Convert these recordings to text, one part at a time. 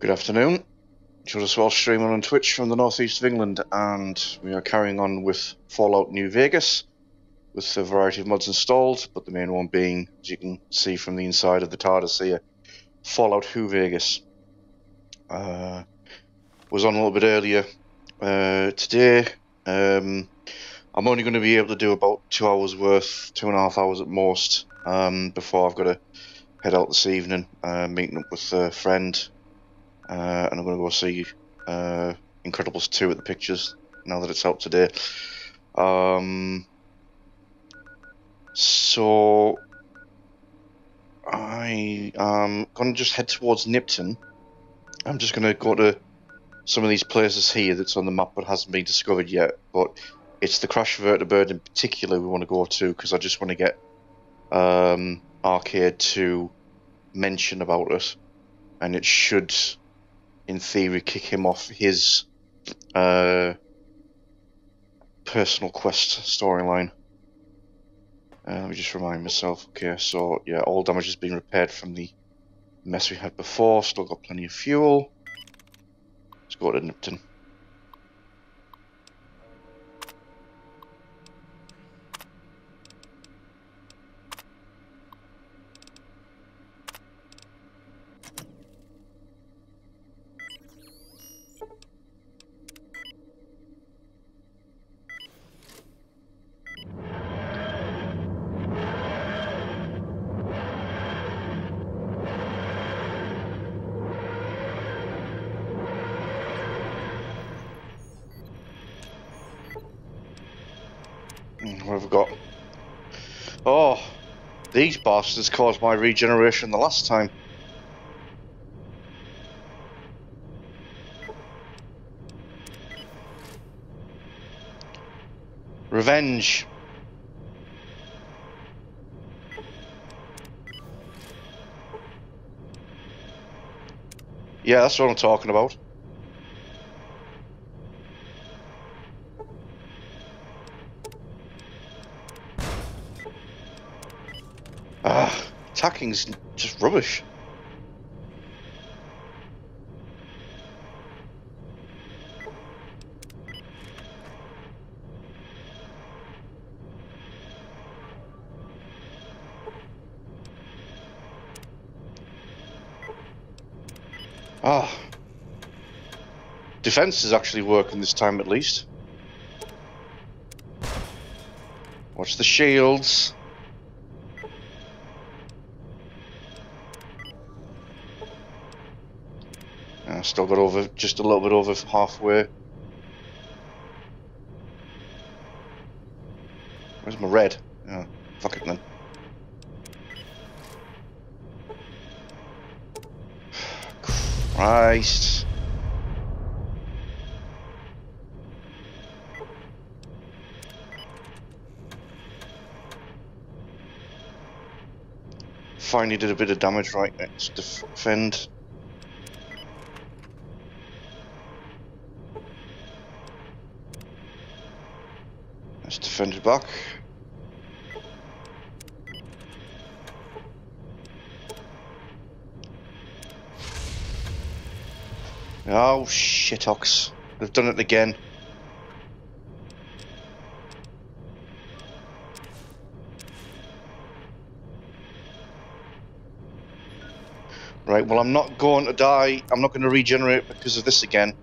Good afternoon. Joe as well streaming on Twitch from the northeast of England, and we are carrying on with Fallout New Vegas with a variety of mods installed, but the main one being, as you can see from the inside of the TARDIS here, Fallout Who Vegas. Was on a little bit earlier today. I'm only going to be able to do about 2 hours worth, 2.5 hours at most, before I've got to head out this evening, meeting up with a friend. And I'm going to go see Incredibles 2 at the pictures now that it's out today. So I am going to just head towards Nipton. I'm just going to go to some of these places here that's on the map but hasn't been discovered yet. But it's the Crash Vertibird in particular we want to go to, because I just want to get Arcade to mention about it, and it should, in theory, kick him off his personal quest storyline. Let me just remind myself. Okay, so yeah, all damage has been repaired from the mess we had before. Still got plenty of fuel. Let's go to Nipton. What have we got? Oh, these bastards caused my regeneration the last time. Revenge. Yeah, that's what I'm talking about. Attacking's just rubbish. Defense is actually working this time at least. Watch the shields. Still got over, just a little bit over halfway. Where's my red? Oh, fuck it then. Christ. Finally did a bit of damage. Right, let's defend. Let's defend it back. Oh, shitox. They've done it again. Right, well, I'm not going to die. I'm not going to regenerate because of this again.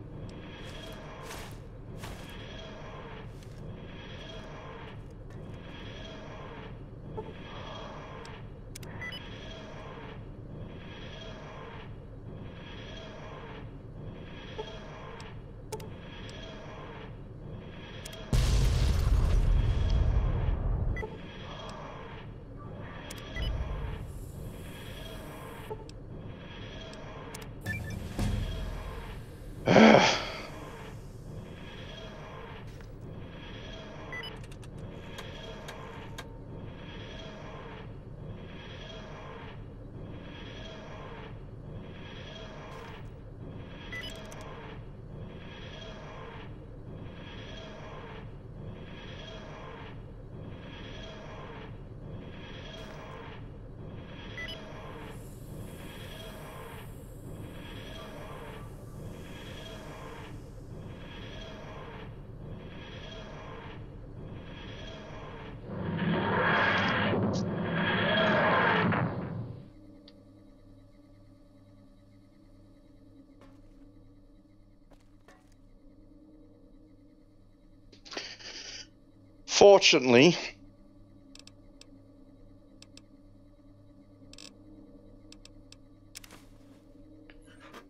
Fortunately,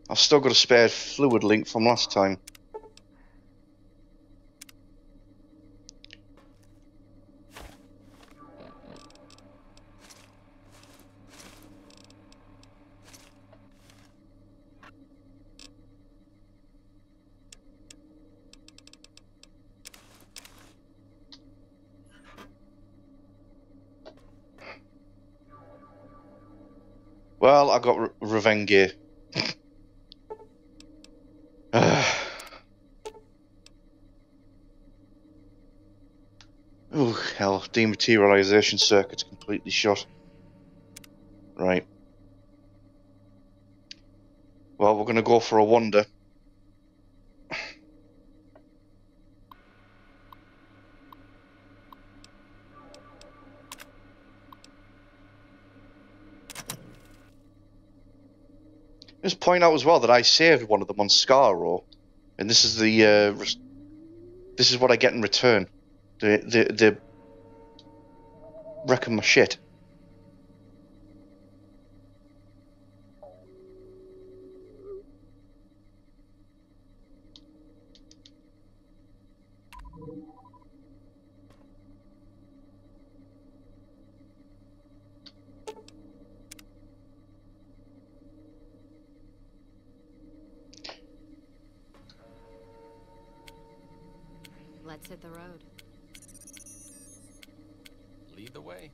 I've still got a spare fluid link from last time. Well, I got revenge gear. Oh, hell. Dematerialization circuit's completely shut. Right. Well, we're going to go for a wander. Just point out as well that I saved one of them on Scaro, and this is the this is what I get in return. The wrecking my shit. Let's hit the road. Lead the way.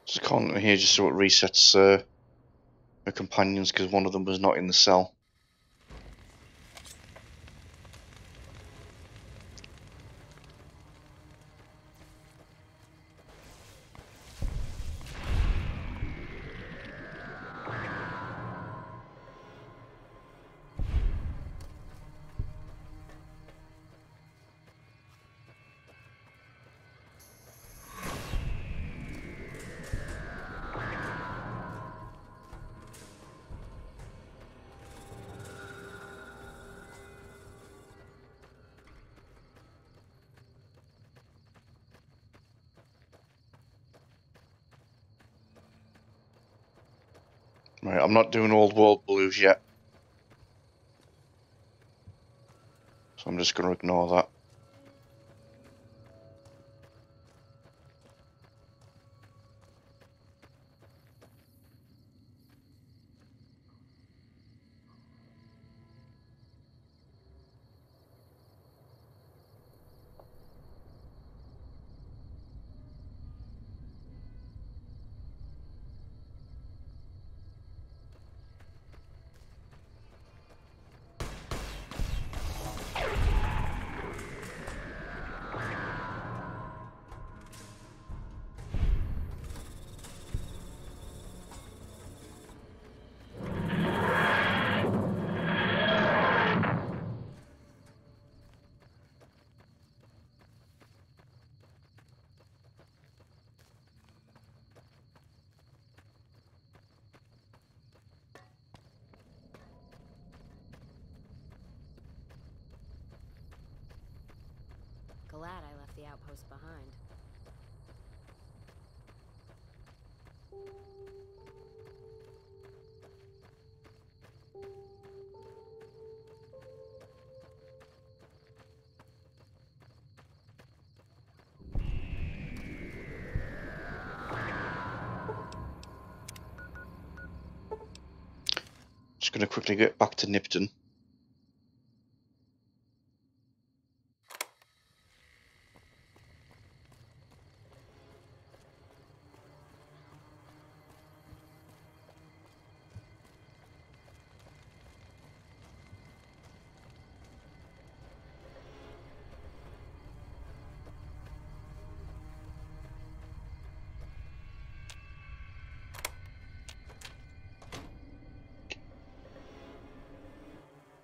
Just calling it here just so it resets my companions because one of them was not in the cell. Right, I'm not doing old world blues yet. So I'm just going to ignore that. Glad I left the outpost behind. Just going to quickly get back to Nipton.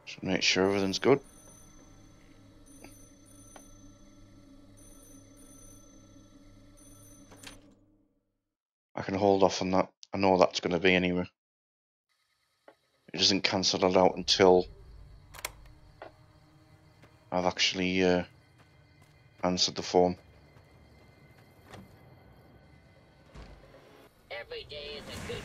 Just make sure everything's good. I can hold off on that. I know that's going to be anyway. It doesn't cancel it out until I've actually answered the phone. Every day is a good.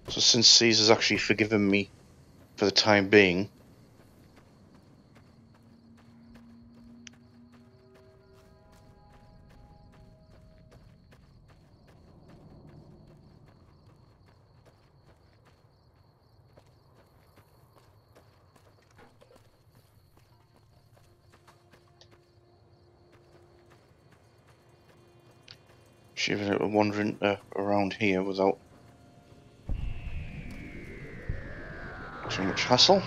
So since Caesar's actually forgiven me for the time being, she was able to wander around here without too much hassle.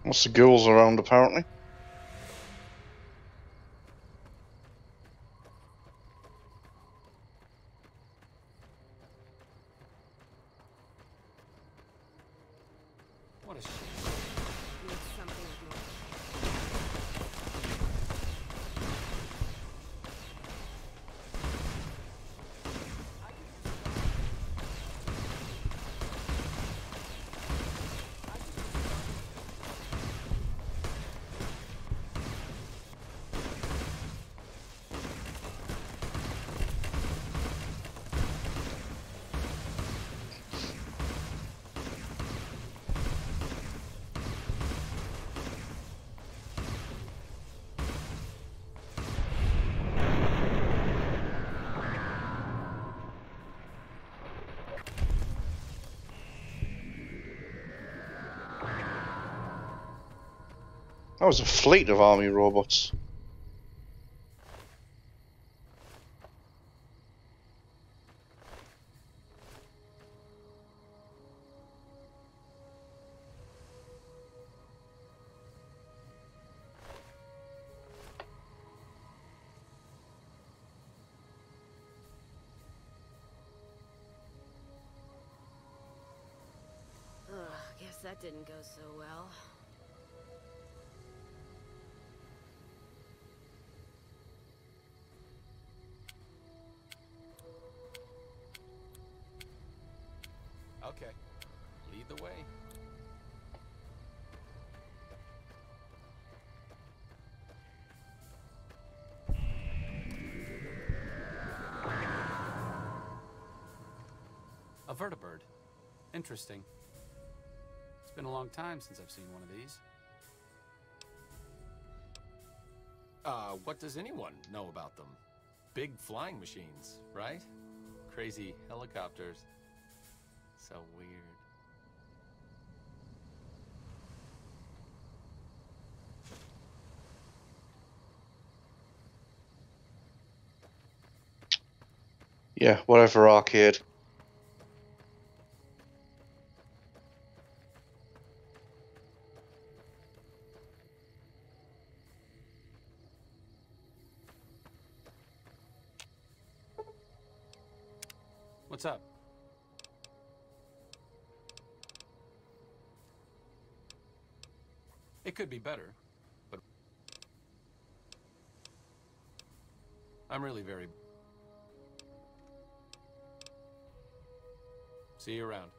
Lots of ghouls around, apparently. What a shame. Need something with more. That was a fleet of army robots. Ugh, guess that didn't go so well. Okay. Lead the way. A vertibird. Interesting. It's been a long time since I've seen one of these. What does anyone know about them? Big flying machines, right? Crazy helicopters. So weird. Yeah, whatever, arcade. What's up? It could be better, but I'm really very... See you around.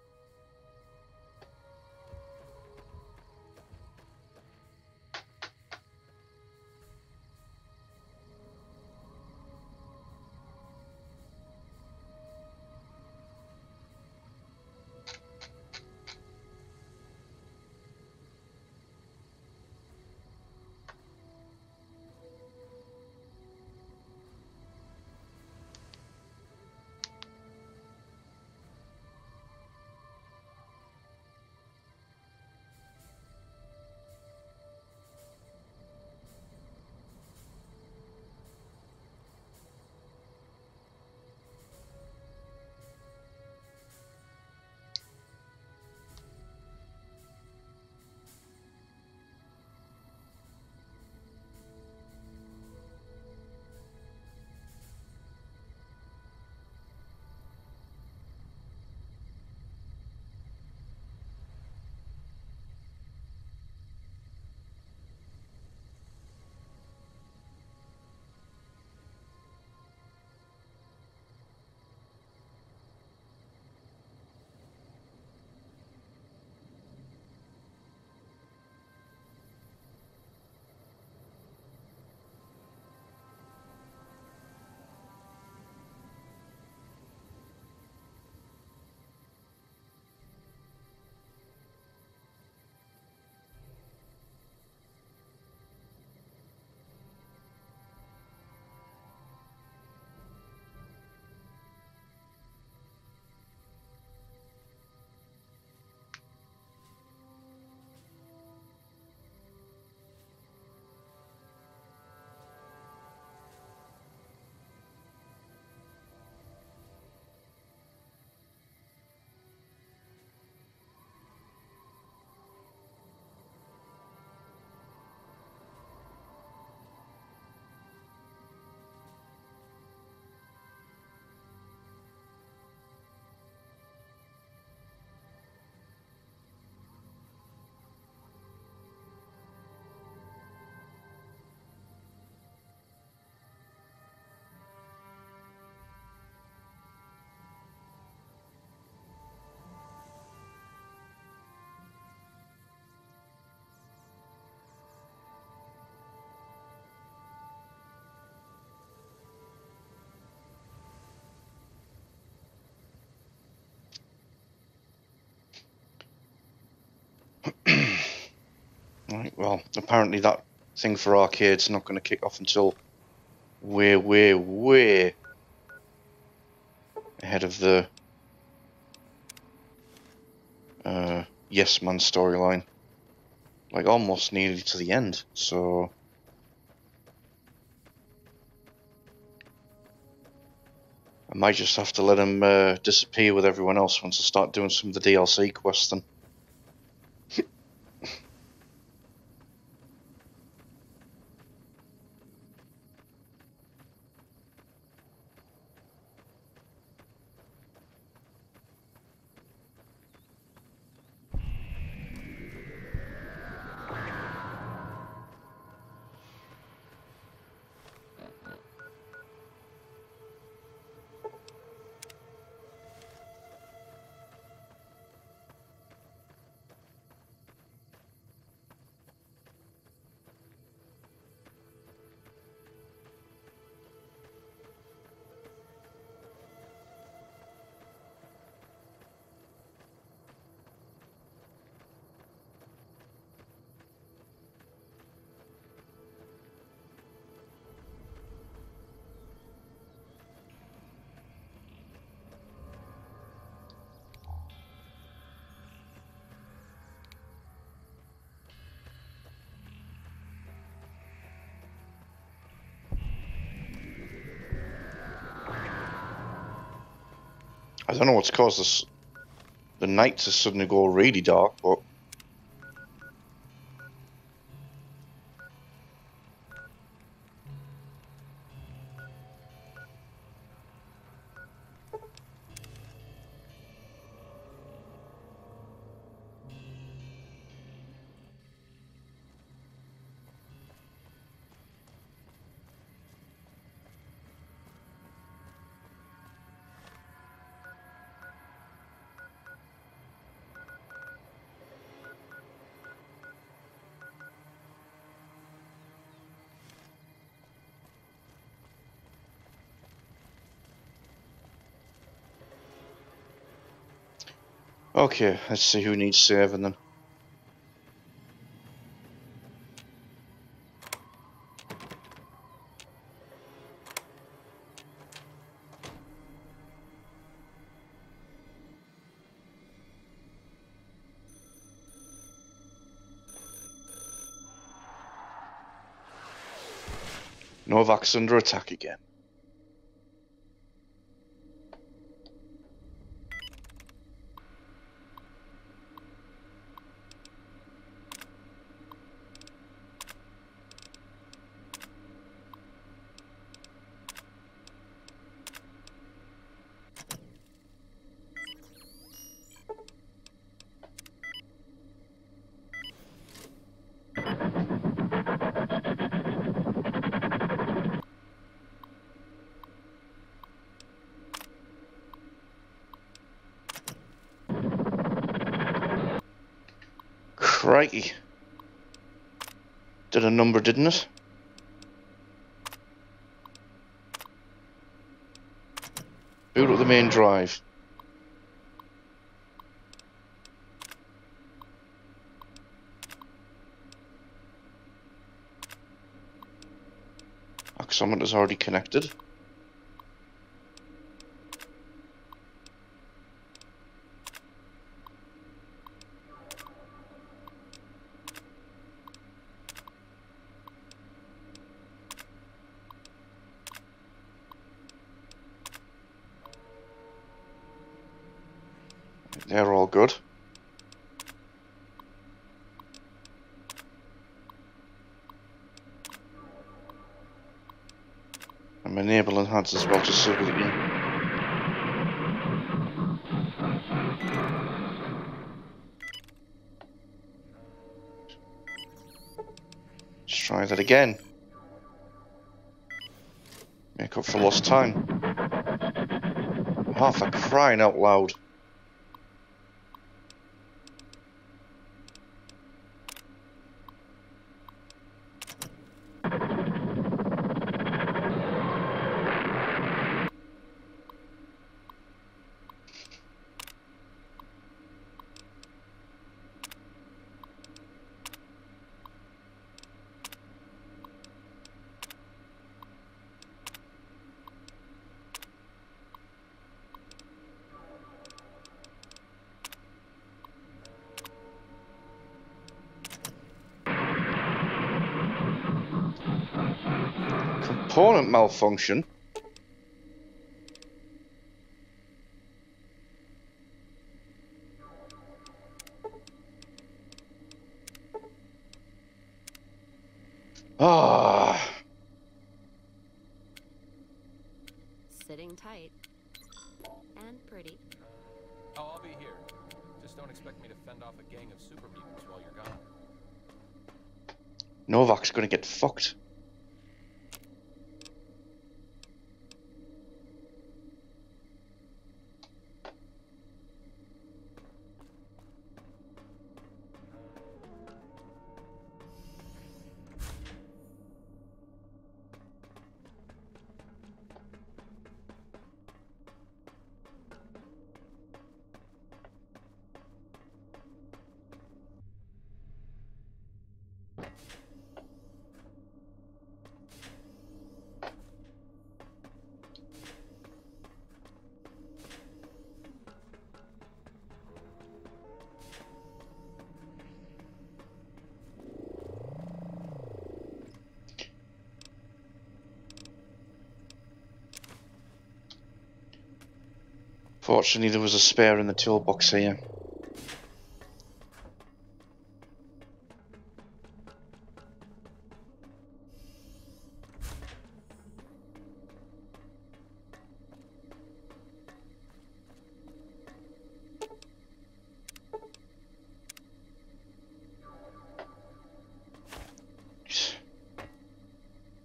Right, well, apparently that thing for arcade's not going to kick off until way, way, way ahead of the Yes Man storyline. Like, almost nearly to the end, so... I might just have to let him disappear with everyone else once I start doing some of the DLC quests then. I don't know what's caused this, the night to suddenly go really dark, but... Okay, let's see who needs saving then. Novak's under attack again. Crikey. Did a number, didn't it? Boot up the main drive. Axometer's already connected. They're all good. I'm enabling HUDs as well, just so we can... Let's try that again. Make up for lost time. Oh, for crying out loud. component malfunction. Ah. Sitting tight. And pretty. Oh, I'll be here. Just don't expect me to fend off a gang of super mutants while you're gone. Novak's gonna get fucked. Fortunately, there was a spare in the toolbox here.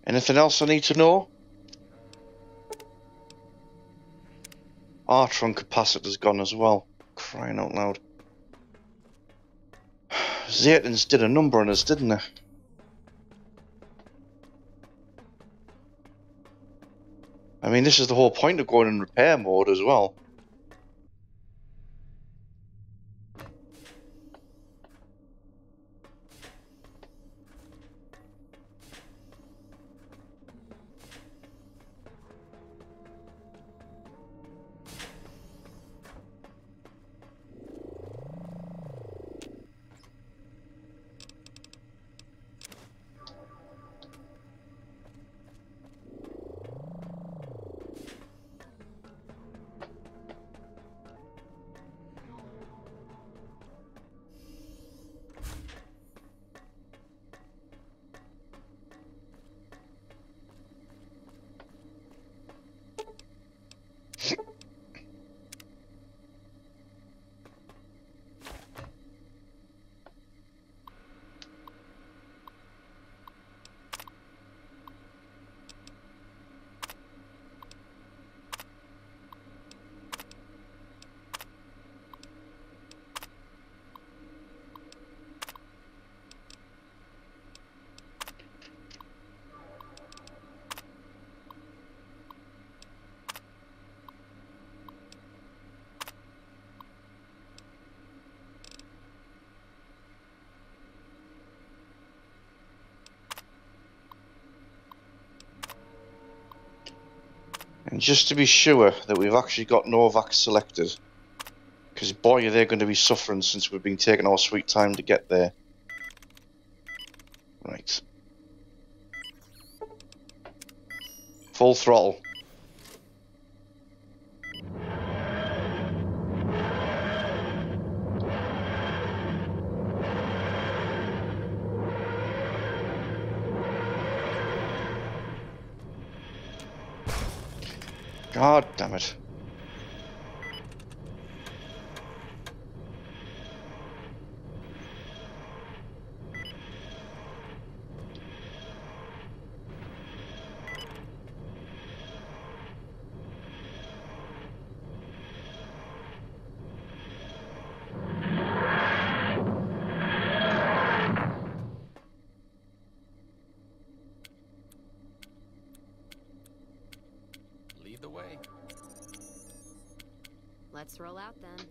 Anything else I need to know? Artron capacitor's gone as well. Crying out loud. Zaytons did a number on us, didn't they? I mean, this is the whole point of going in repair mode as well. And just to be sure that we've actually got Novak selected, because boy are they going to be suffering since we've been taking our sweet time to get there. Right. Full throttle. God damn it. Lead the way. Let's roll out then.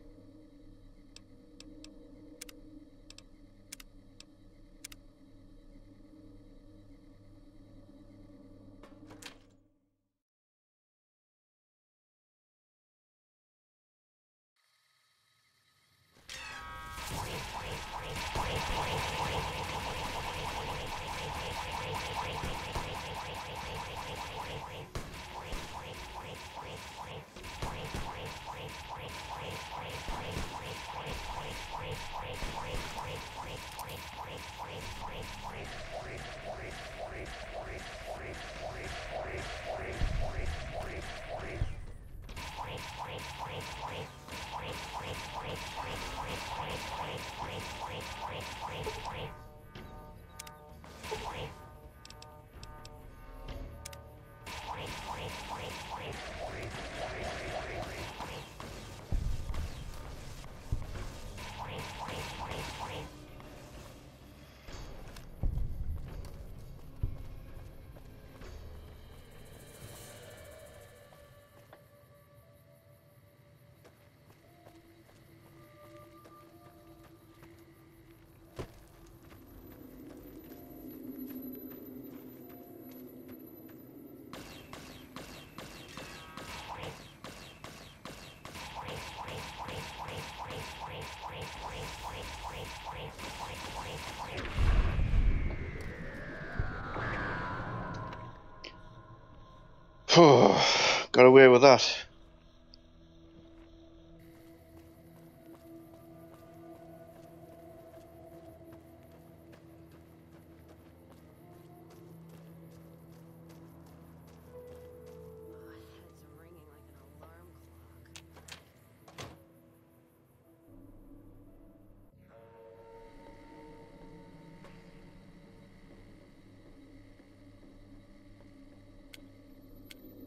Got away with that. My head's ringing like an alarm clock.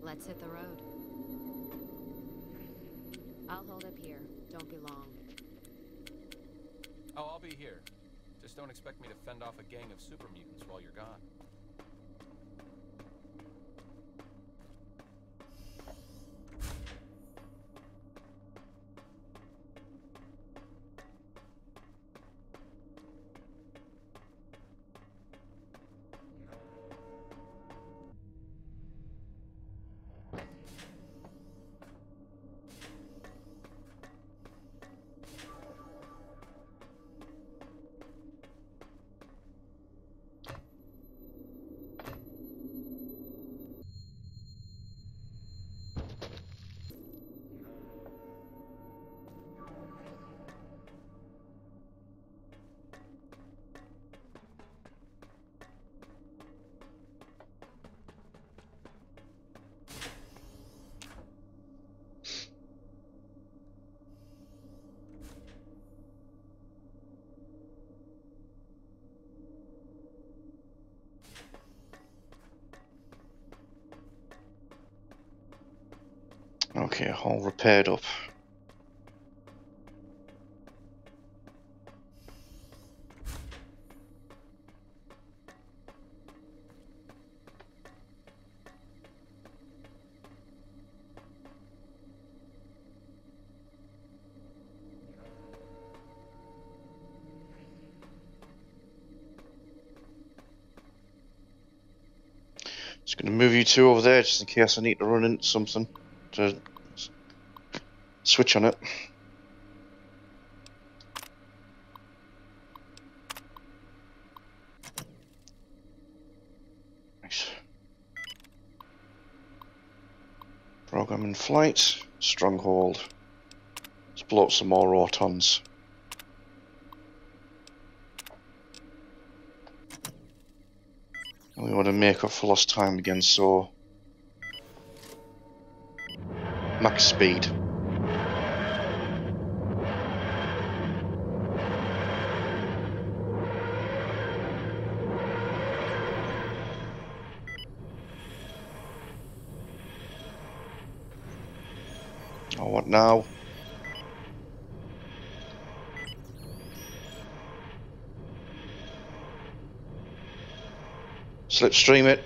Let's hit the road. I'll hold up here. Don't be long. Oh, I'll be here. Just don't expect me to fend off a gang of super mutants while you're gone. Okay, all repaired up. Just going to move you two over there just in case I need to run into something to switch on it. Nice. Program in flight. Stronghold. Let's blow up some more autons. We want to make up for lost time again, so max speed. Oh, what now? Slipstream it.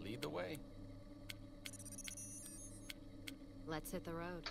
Lead the way. Let's hit the road.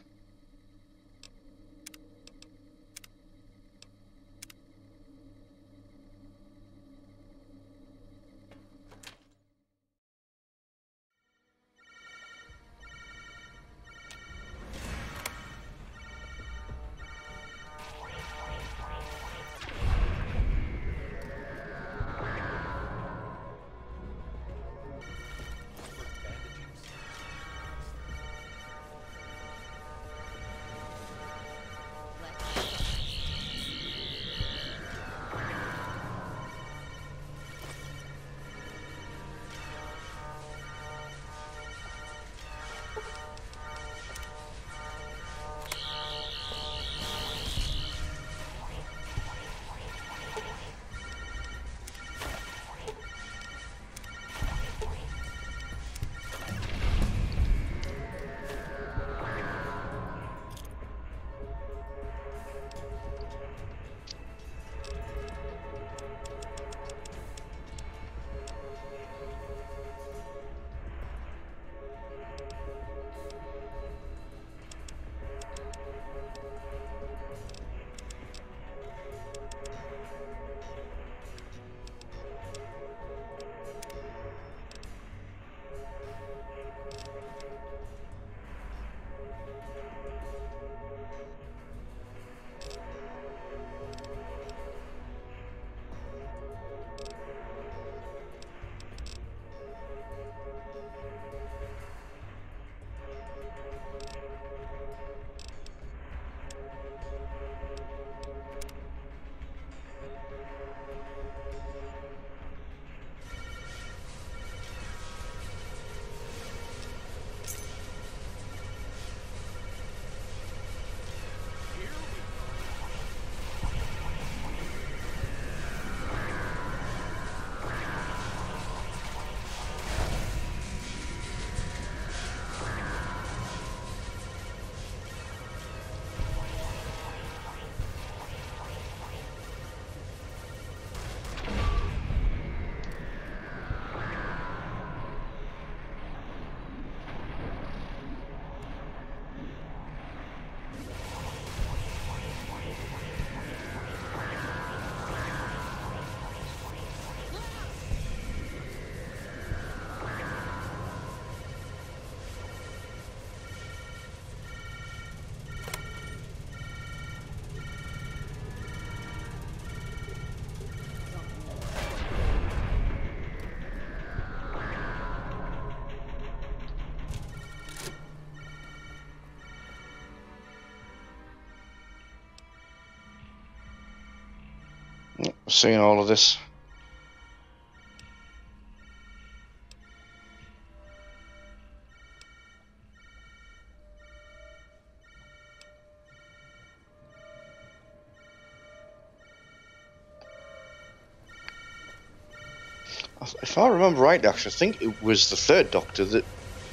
seeing all of this. If I remember right, actually, I think it was the third Doctor that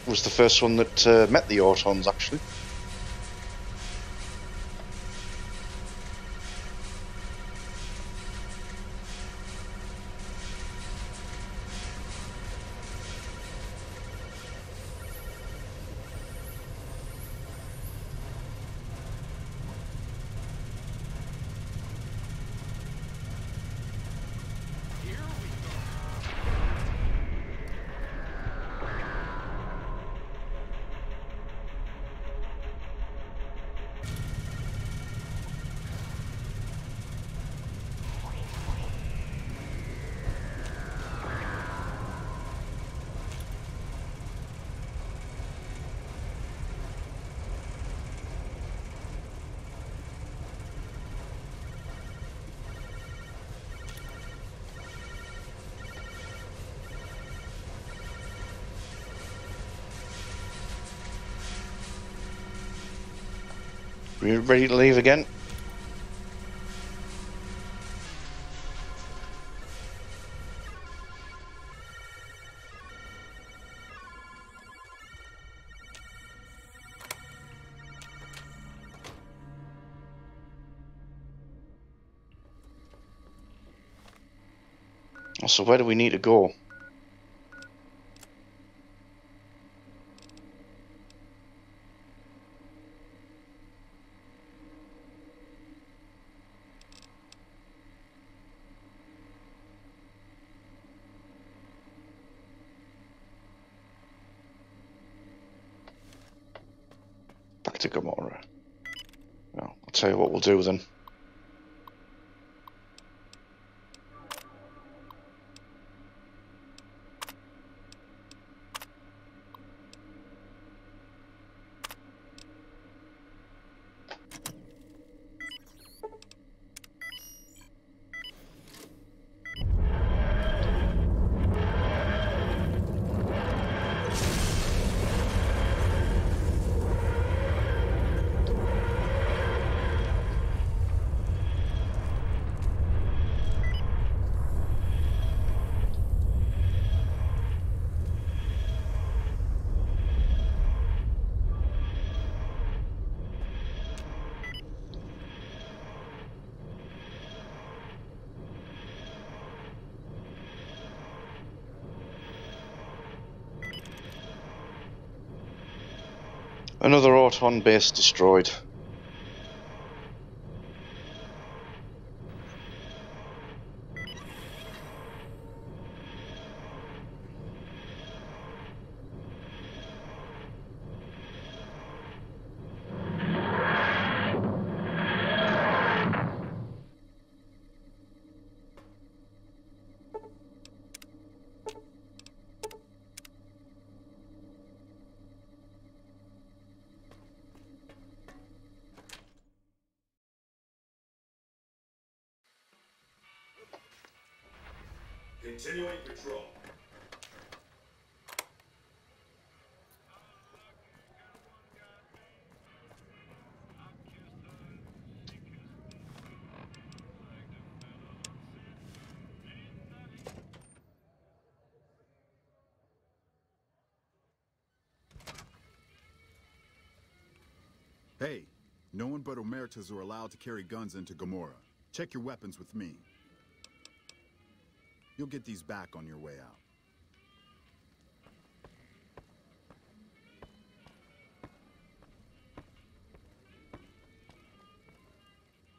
was the first one that met the Autons, actually. Are you ready to leave again? So where do we need to go? Back to Gamora. Well, I'll tell you what we'll do then. Another Auton base destroyed. Continuing patrol. Hey, no one but Omertas are allowed to carry guns into Gamora. Check your weapons with me. You'll get these back on your way out.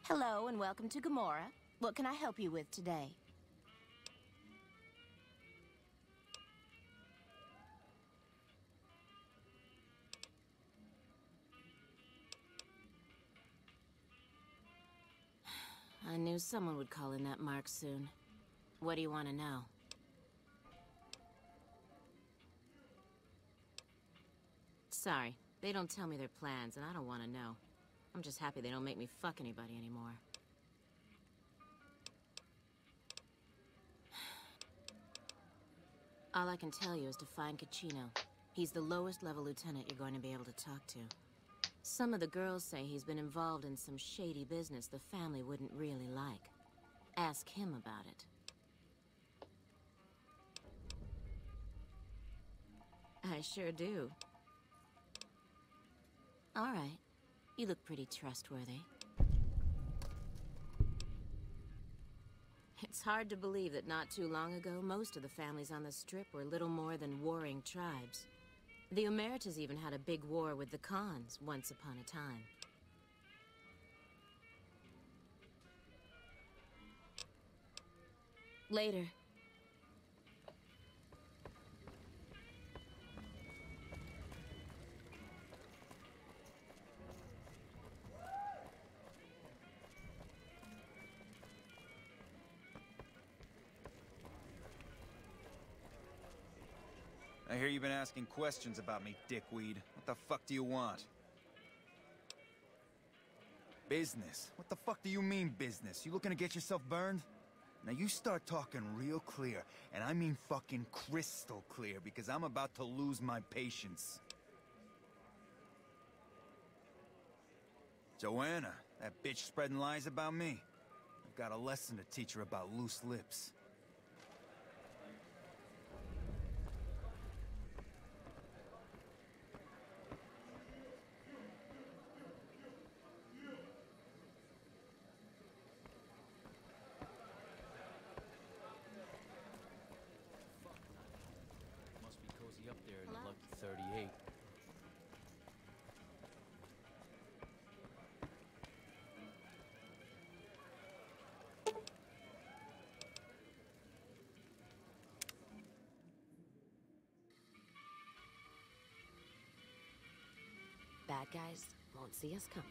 Hello and welcome to Gamora. What can I help you with today? I knew someone would call in that mark soon. What do you want to know? Sorry, they don't tell me their plans, and I don't want to know. I'm just happy they don't make me fuck anybody anymore. All I can tell you is to find Caccino. He's the lowest level lieutenant you're going to be able to talk to. Some of the girls say he's been involved in some shady business the family wouldn't really like. Ask him about it. I sure do. All right. You look pretty trustworthy. It's hard to believe that not too long ago, most of the families on the Strip were little more than warring tribes. The Omertas even had a big war with the Khans once upon a time. Later. I hear you've been asking questions about me, dickweed. What the fuck do you want? Business? What the fuck do you mean, business? You looking to get yourself burned? Now you start talking real clear, and I mean fucking crystal clear, because I'm about to lose my patience. Joanna, that bitch spreading lies about me. I've got a lesson to teach her about loose lips. Must be cozy up there in the Hello? lucky 38. Bad guys won't see us coming.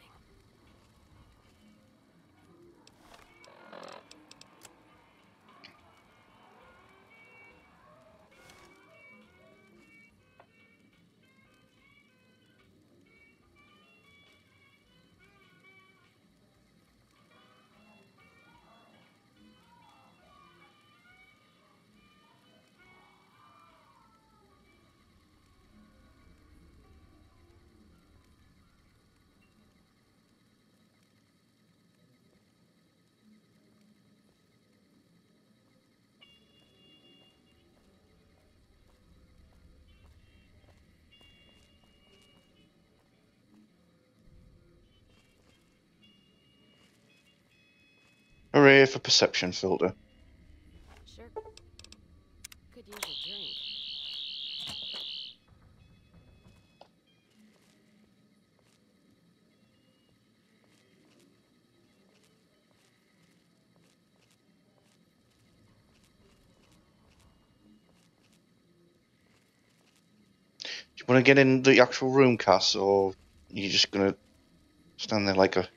Hooray for perception filter. Sure. Could use a drink. Do you want to get in the actual room, Cass, or are you just gonna stand there like a...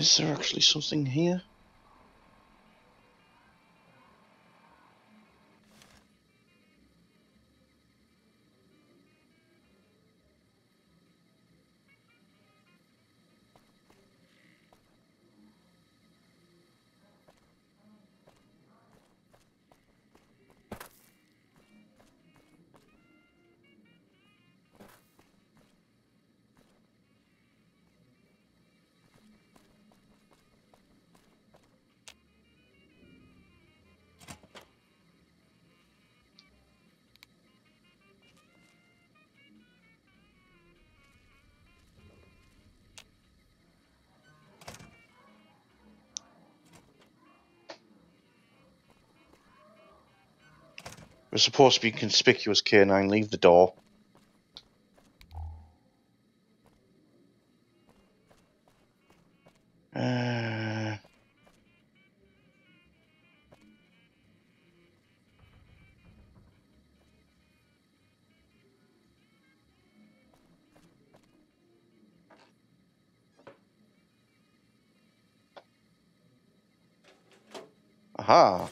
Is there actually something here? We're supposed to be conspicuous, K9. Leave the door. Aha.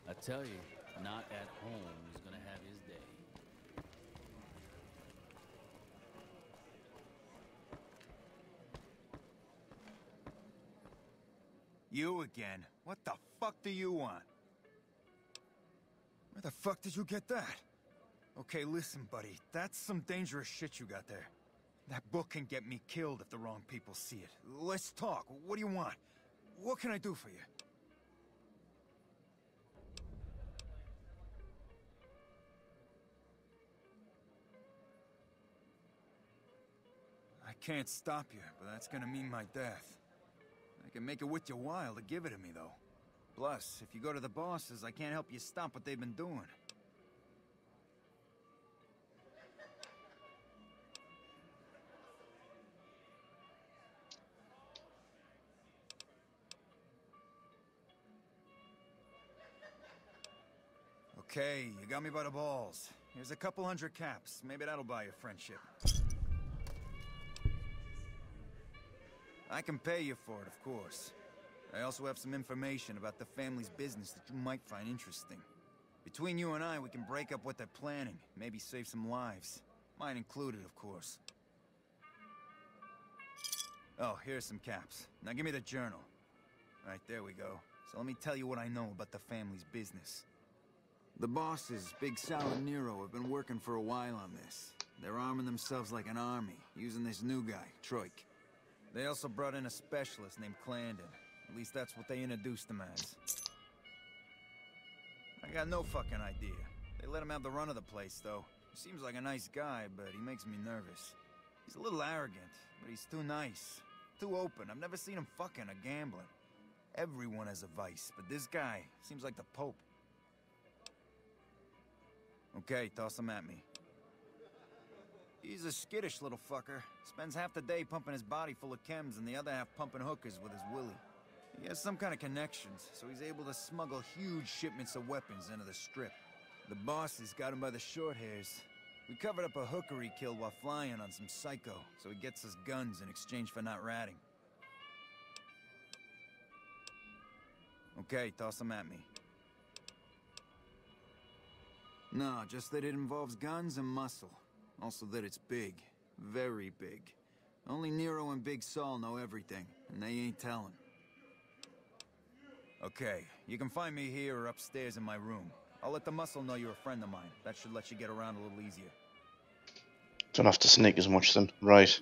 I tell you, not at home is gonna have his day. You again? What the fuck do you want? Where the fuck did you get that? Okay, listen, buddy. That's some dangerous shit you got there. That book can get me killed if the wrong people see it. Let's talk. What do you want? What can I do for you? I can't stop you, but that's gonna mean my death. I can make it worth your while to give it to me, though. Plus, if you go to the bosses, I can't help you stop what they've been doing. Okay, you got me by the balls. Here's a couple hundred caps. Maybe that'll buy you friendship. I can pay you for it, of course. I also have some information about the family's business that you might find interesting. Between you and I, we can break up what they're planning, maybe save some lives. Mine included, of course. Oh, here's some caps. Now give me the journal. Right, there we go. So let me tell you what I know about the family's business. The bosses, Big Sal and Nero, have been working for a while on this. They're arming themselves like an army, using this new guy, Troik. They also brought in a specialist named Clandon. At least that's what they introduced him as. I got no fucking idea. They let him have the run of the place, though. He seems like a nice guy, but he makes me nervous. He's a little arrogant, but he's too nice. Too open. I've never seen him fucking or gambling. Everyone has a vice, but this guy seems like the Pope. Okay, toss him at me. He's a skittish little fucker. Spends half the day pumping his body full of chems and the other half pumping hookers with his willy. He has some kind of connections, so he's able to smuggle huge shipments of weapons into the Strip. The bosses got him by the short hairs. We covered up a hooker he killed while flying on some psycho, so he gets us guns in exchange for not ratting. Okay, toss him at me. No, just that it involves guns and muscle. Also that it's big. Very big. Only Nero and Big Saul know everything, and they ain't telling. Okay, you can find me here or upstairs in my room. I'll let the muscle know you're a friend of mine. That should let you get around a little easier. Don't have to sneak as much then. Right.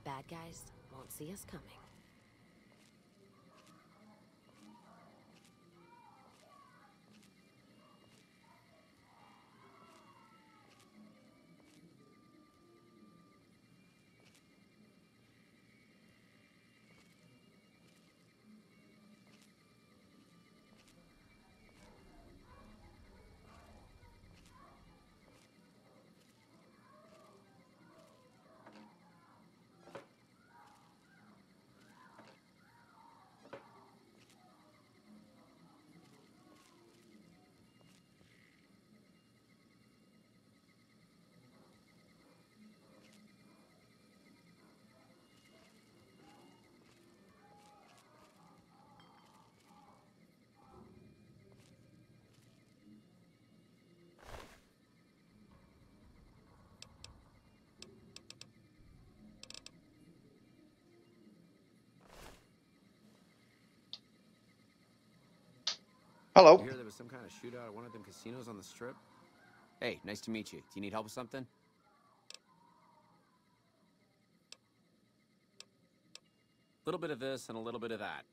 Bad guys won't see us coming. Hello. You hear there was some kind of shootout at one of them casinos on the strip? Hey, nice to meet you. Do you need help with something? A little bit of this and a little bit of that.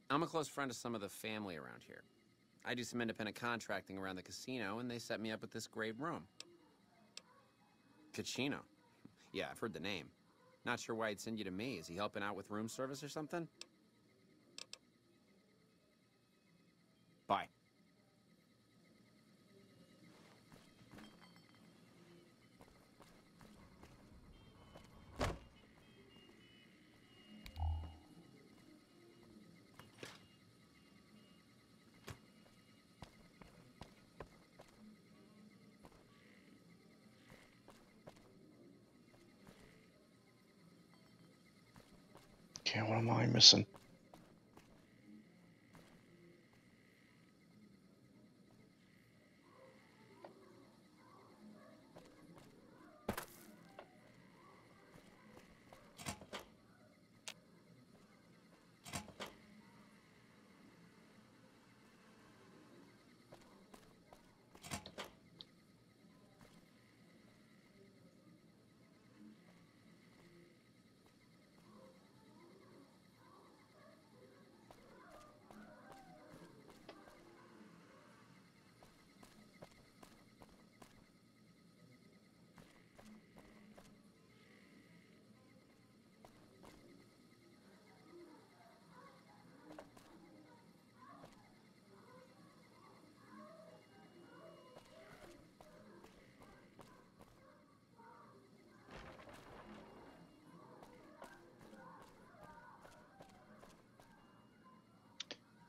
I'm a close friend of some of the family around here. I do some independent contracting around the casino, and they set me up with this great room. Casino. Yeah, I've heard the name. Not sure why he'd send you to me. Is he helping out with room service or something? Bye. Okay, what am I missing?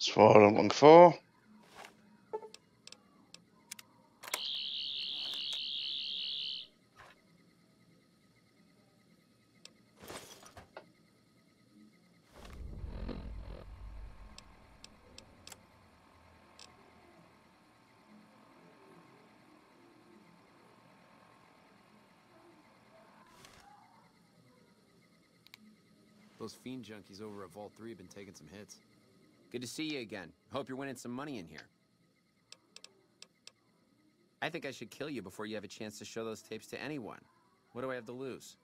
That's what I'm looking for. Those fiend junkies over at Vault 3 have been taking some hits. Good to see you again. Hope you're winning some money in here. I think I should kill you before you have a chance to show those tapes to anyone. What do I have to lose?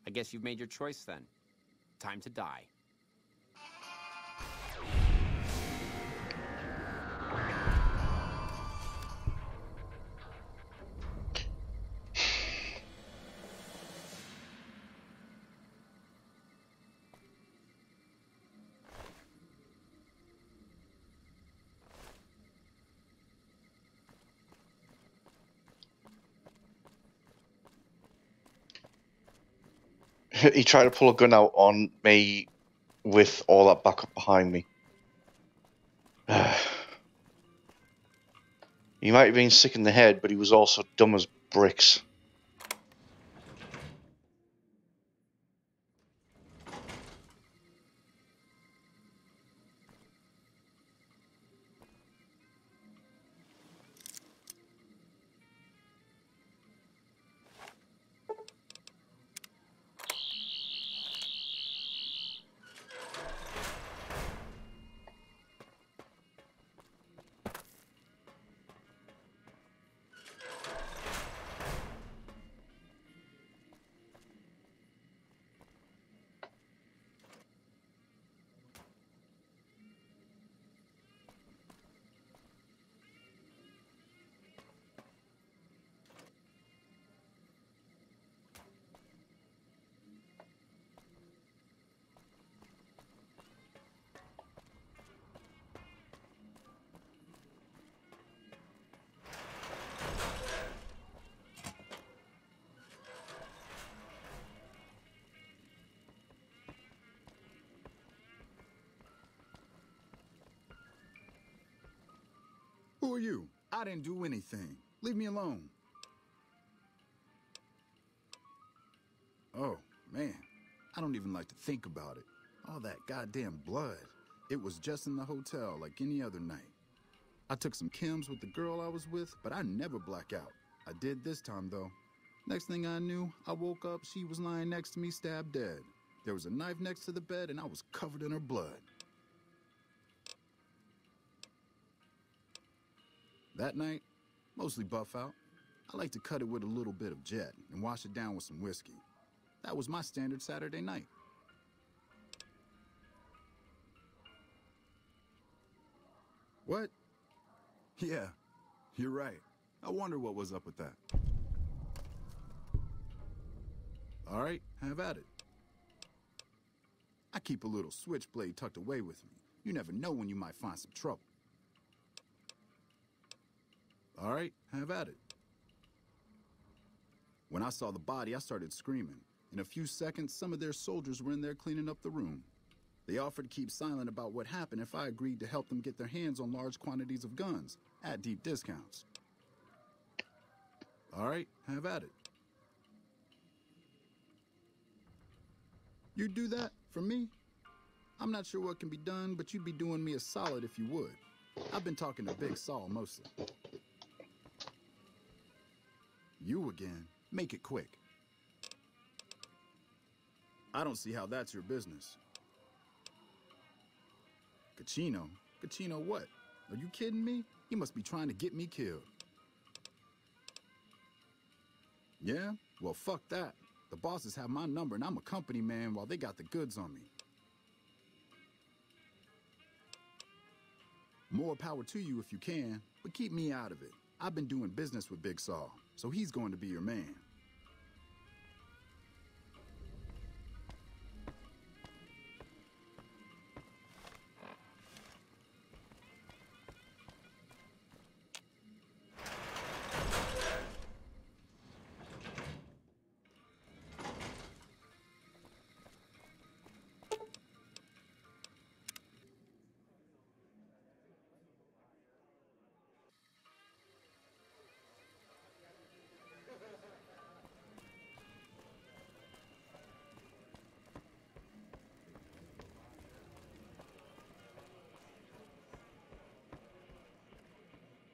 I guess you've made your choice then. Time to die. He tried to pull a gun out on me with all that backup behind me. He might have been sick in the head, but he was also dumb as bricks. Who are you? I didn't do anything. Leave me alone. Oh, man. I don't even like to think about it. All that goddamn blood. It was just in the hotel like any other night. I took some chems with the girl I was with, but I never black out. I did this time, though. Next thing I knew, I woke up, she was lying next to me, stabbed dead. There was a knife next to the bed, and I was covered in her blood. That night, mostly buff out. I like to cut it with a little bit of Jet and wash it down with some whiskey. That was my standard Saturday night. What? Yeah, you're right. I wonder what was up with that. All right, have at it. I keep a little switchblade tucked away with me. You never know when you might find some trouble. All right, have at it. When I saw the body, I started screaming. In a few seconds, some of their soldiers were in there cleaning up the room. They offered to keep silent about what happened if I agreed to help them get their hands on large quantities of guns at deep discounts. All right, have at it. You'd do that for me? I'm not sure what can be done, but you'd be doing me a solid if you would. I've been talking to Big Saul mostly. You again. Make it quick. I don't see how that's your business. Cachino? Cachino what? Are you kidding me? You must be trying to get me killed. Yeah? Well, fuck that. The bosses have my number and I'm a company man while they got the goods on me. More power to you if you can, but keep me out of it. I've been doing business with Big Saul, so he's going to be your man.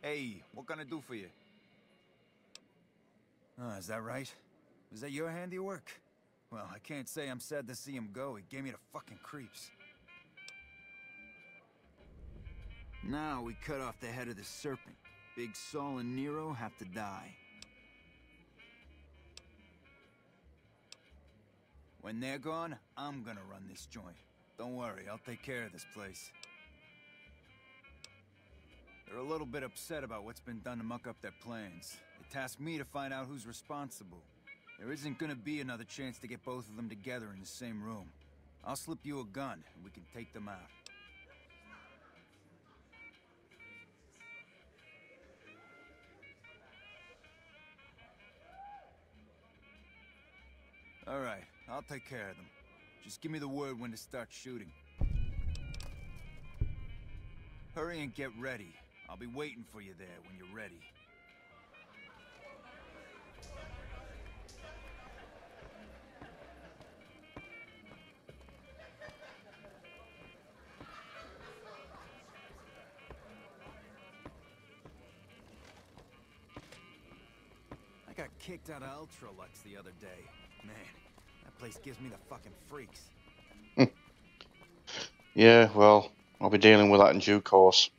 Hey, what can I do for you? Is that right? Is that your handiwork? Well, I can't say I'm sad to see him go. He gave me the fucking creeps. Now we cut off the head of the serpent. Big Saul and Nero have to die. When they're gone, I'm gonna run this joint. Don't worry, I'll take care of this place. They're a little bit upset about what's been done to muck up their plans. They tasked me to find out who's responsible. There isn't gonna be another chance to get both of them together in the same room. I'll slip you a gun, and we can take them out. All right, I'll take care of them. Just give me the word when to start shooting. Hurry and get ready. I'll be waiting for you there when you're ready. I got kicked out of Ultralux the other day. Man, that place gives me the fucking freaks. Yeah, well, I'll be dealing with that in due course.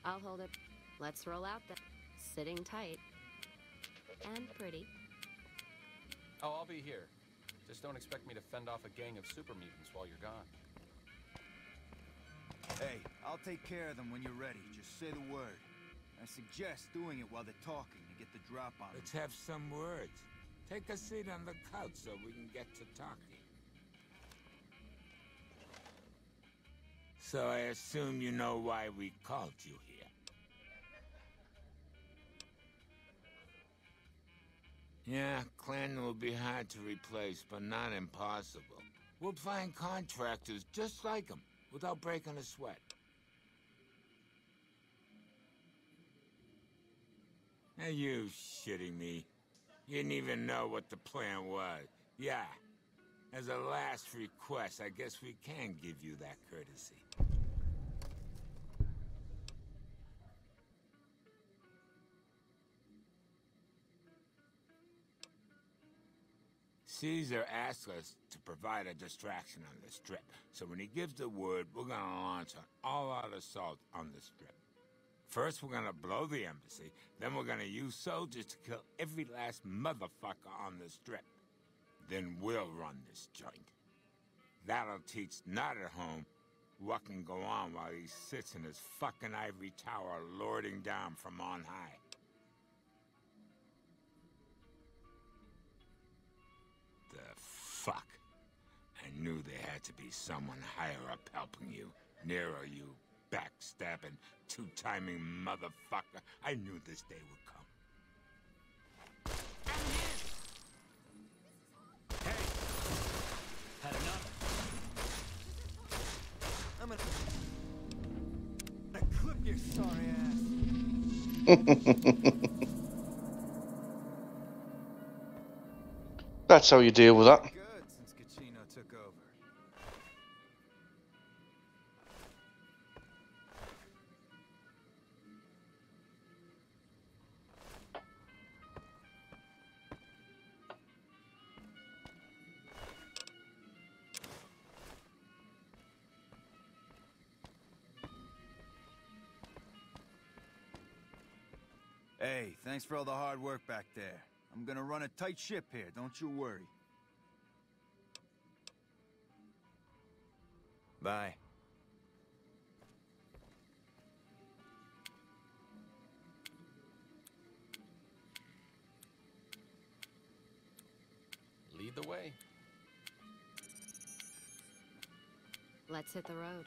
I'll hold it. Let's roll out the sitting tight. And pretty. Oh, I'll be here. Just don't expect me to fend off a gang of super mutants while you're gone. Hey, I'll take care of them when you're ready. Just say the word. I suggest doing it while they're talking to get the drop on them. Let's have some words. Take a seat on the couch so we can get to talking. So I assume you know why we called you here. Yeah, Clan will be hard to replace, but not impossible. We'll find contractors just like them, without breaking a sweat. Are you shitting me? You didn't even know what the plan was. Yeah. As a last request, I guess we can give you that courtesy. Caesar asked us to provide a distraction on the Strip, so when he gives the word, we're gonna launch an all-out assault on the Strip. First, we're gonna blow the embassy, then we're gonna use soldiers to kill every last motherfucker on the Strip. Then we'll run this joint. That'll teach Not at Home what can go on while he sits in his fucking ivory tower lording down from on high. The fuck? I knew there had to be someone higher up helping you. Nero, you backstabbing, two-timing motherfucker. I knew this day would come. Had enough? I'm gonna clip your sorry ass. That's how you deal with that. Good since Caccino took over. Hey, thanks for all the hard work back there. I'm gonna run a tight ship here, don't you worry. Bye. Lead the way. Let's hit the road.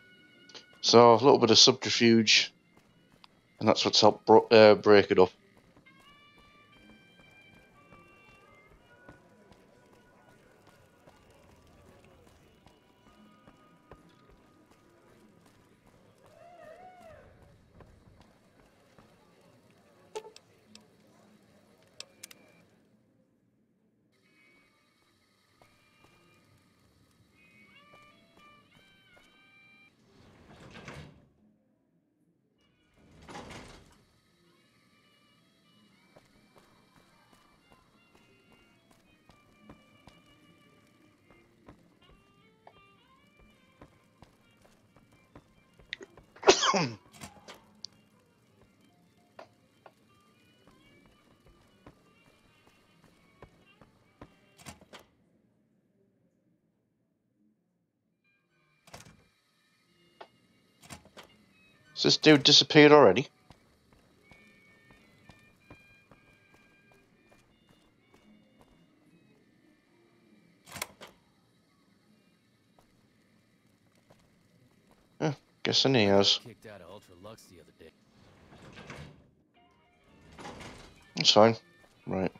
So a little bit of subterfuge, and that's what's helped break it up. Has this dude disappeared already? Guessing he has. Kicked out of Ultra Lux the other day. That's fine. Right.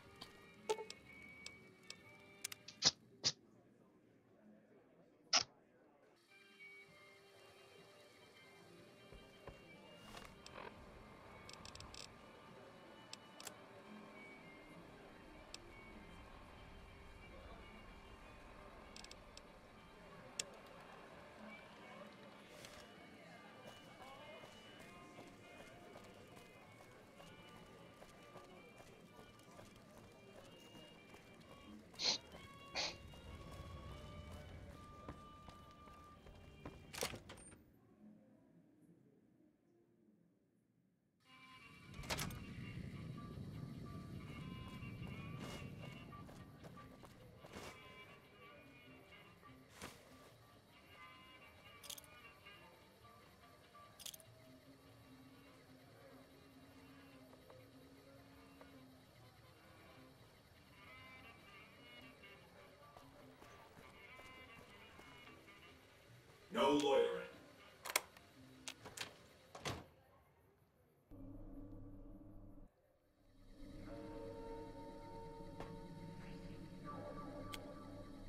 No loitering.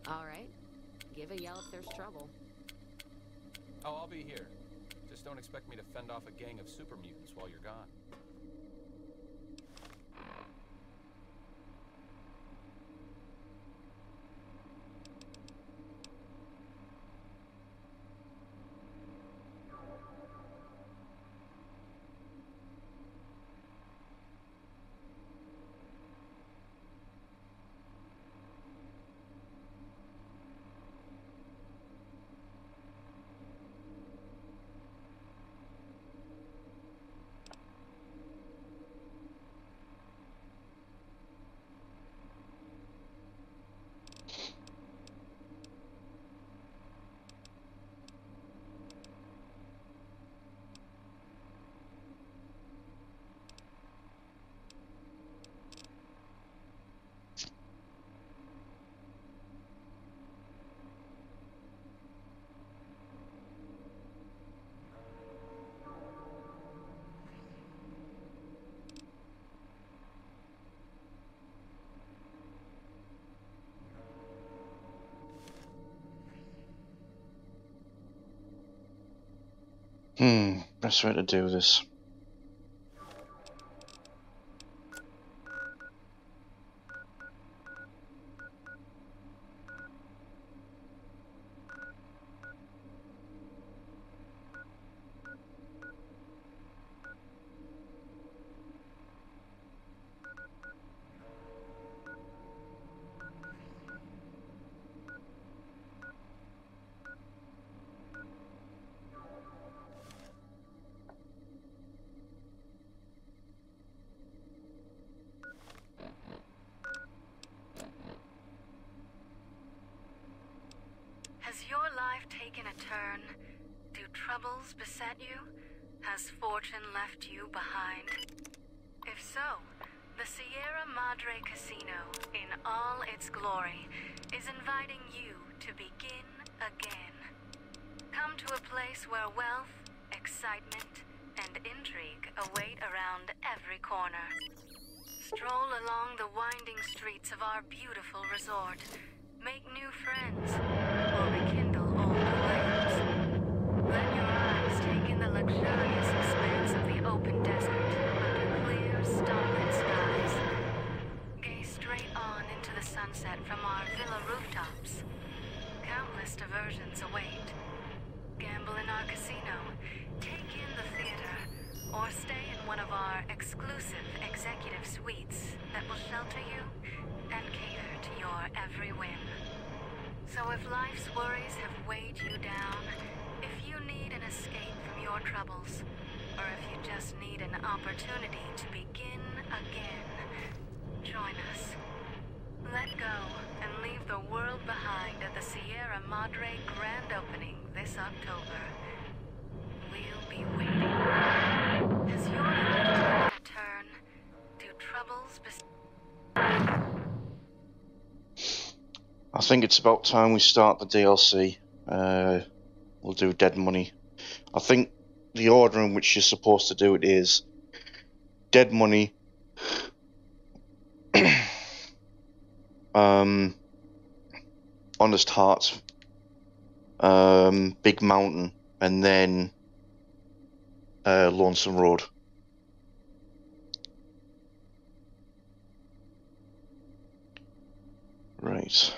All right. Give a yell if there's trouble. Oh, I'll be here. Just don't expect me to fend off a gang of super mutants while you're gone. Best way to do this. Has your life taken a turn? Do troubles beset you? Has fortune left you behind? If so, the Sierra Madre Casino, in all its glory, is inviting you to begin again. Come to a place where wealth, excitement, and intrigue await around every corner. Stroll along the winding streets of our beautiful resort. Make new friends, or rekindle old flames. Let your eyes take in the luxurious expanse of the open desert under clear, starlit skies. Gaze straight on into the sunset from our villa rooftops. Countless diversions await. Gamble in our casino, take in the theater, or stay in one of our exclusive executive suites that will shelter you and cater to your every whim. So if life's worries have weighed you down, if you need an escape from your troubles, or if you just need an opportunity to begin again, join us. Let go and leave the world behind at the Sierra Madre grand opening this October. We'll be waiting. I think it's about time we start the DLC. We'll do Dead Money. I think the order in which you're supposed to do it is Dead Money, Honest Hearts, Big Mountain, and then Lonesome Road. Right.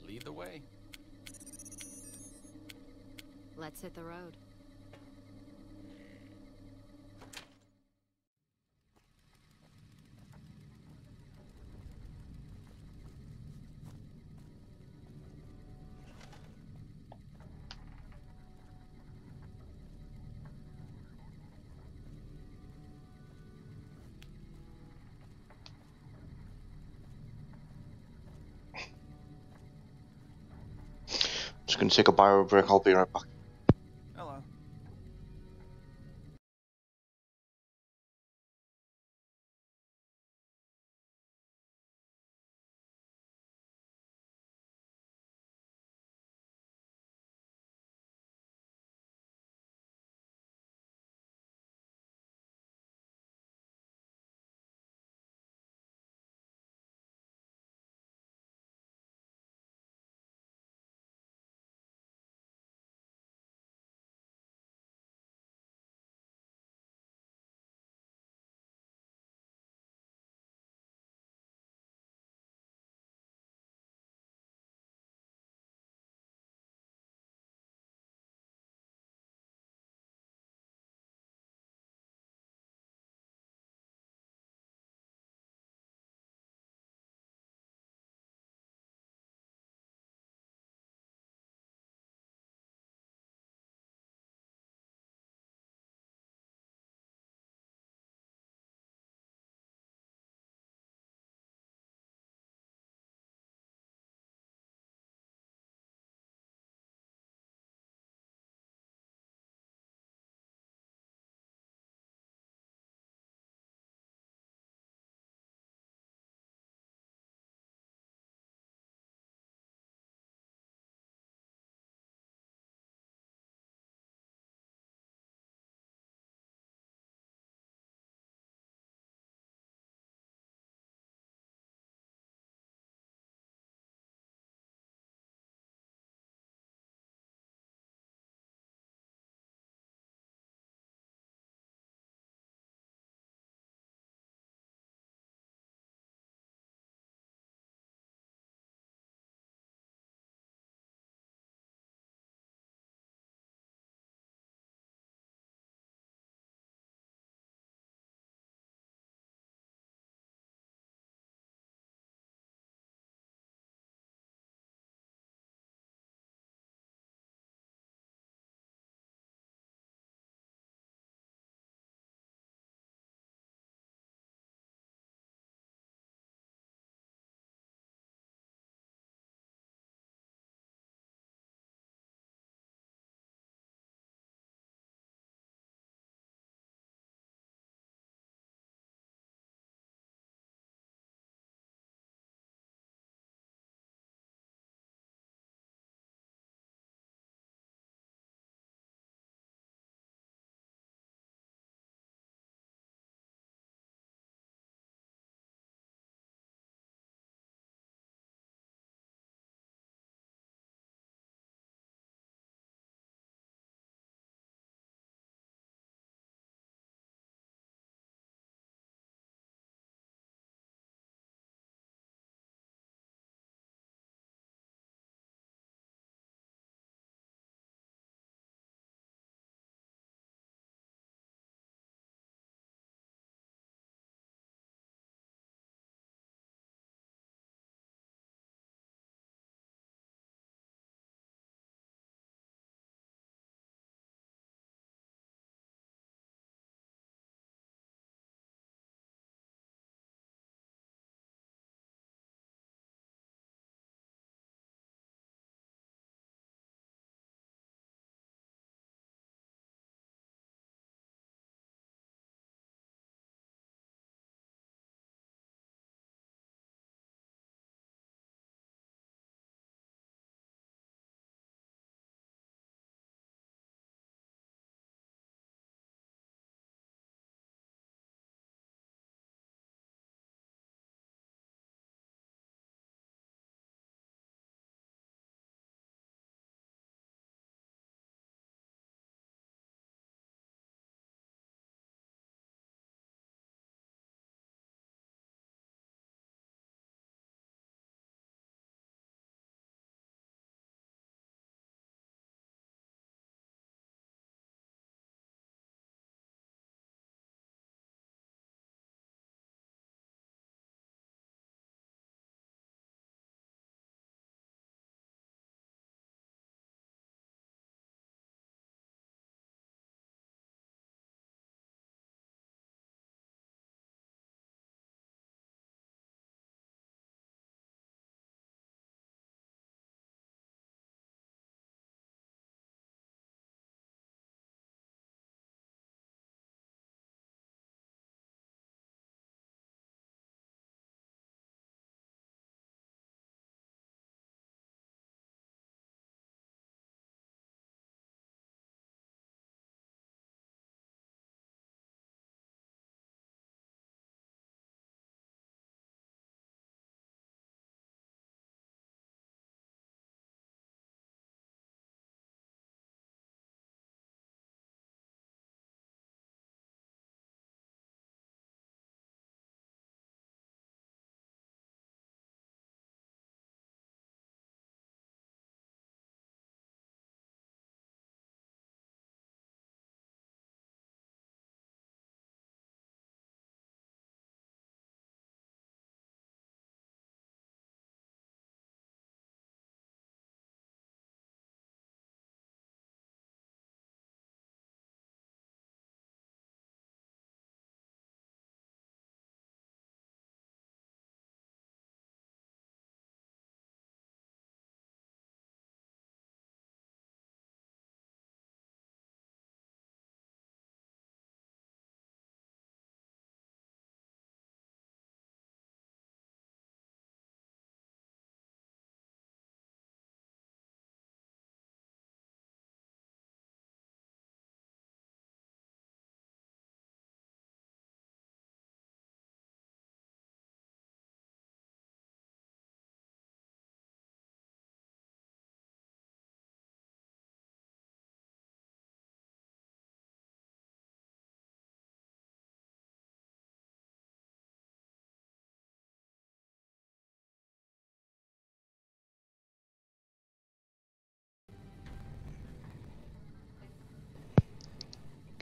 Lead the way. Let's hit the road. Just gonna take a bio break. I'll be right back.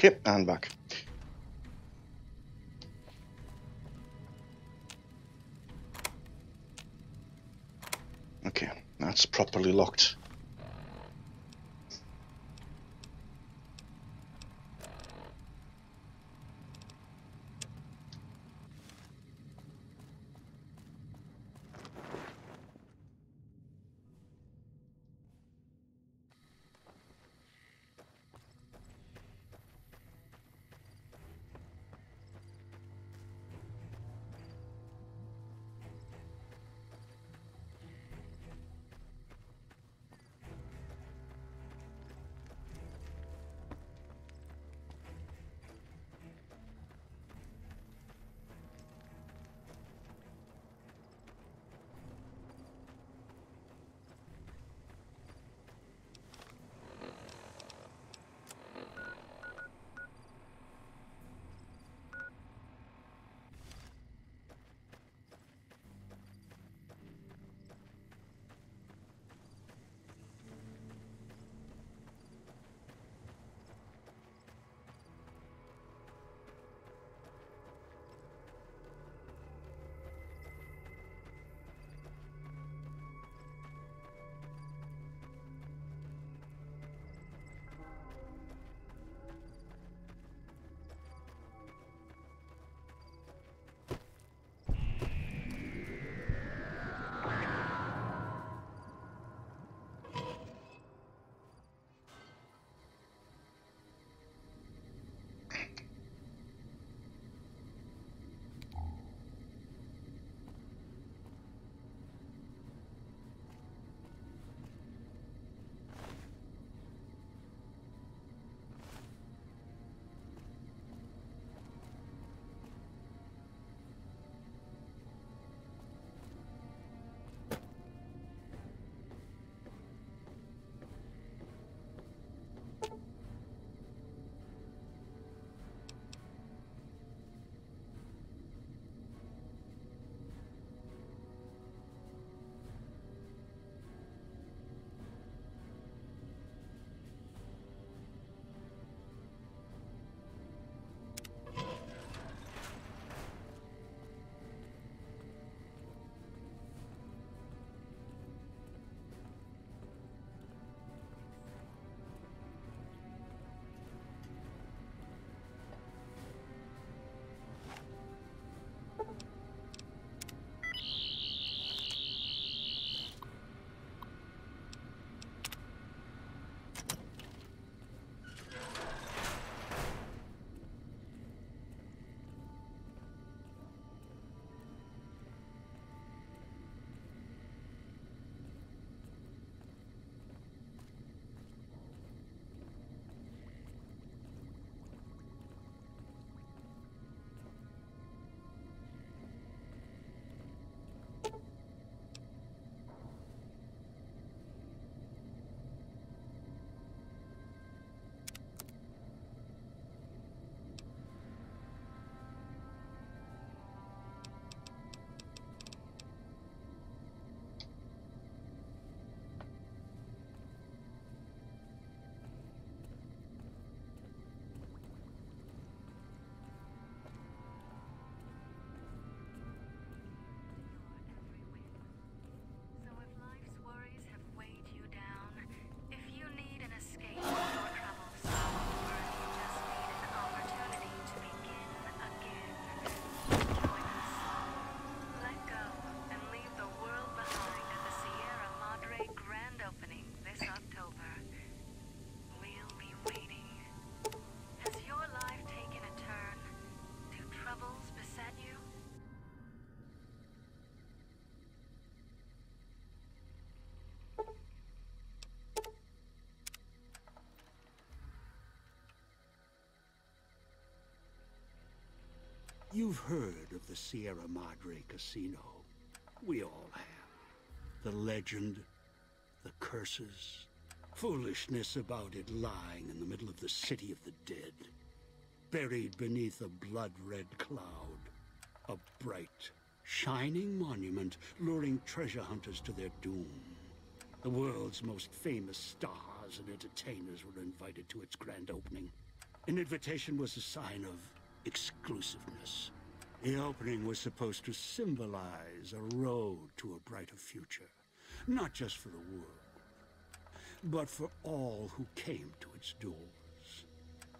Okay, and back. Okay, that's properly locked. You've heard of the Sierra Madre Casino. We all have. The legend, the curses, foolishness about it lying in the middle of the city of the dead. Buried beneath a blood-red cloud. A bright, shining monument luring treasure hunters to their doom. The world's most famous stars and entertainers were invited to its grand opening. An invitation was a sign of exclusiveness. The opening was supposed to symbolize a road to a brighter future, not just for the world, but for all who came to its doors.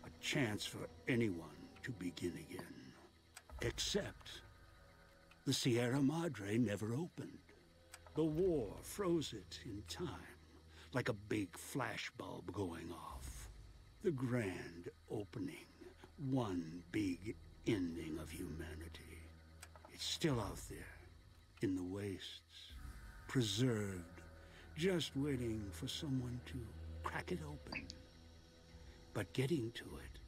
A chance for anyone to begin again. Except the Sierra Madre never opened. The war froze it in time, like a big flashbulb going off. The grand opening, one big ending of humanity. It's still out there, in the wastes, preserved, just waiting for someone to crack it open. But getting to it,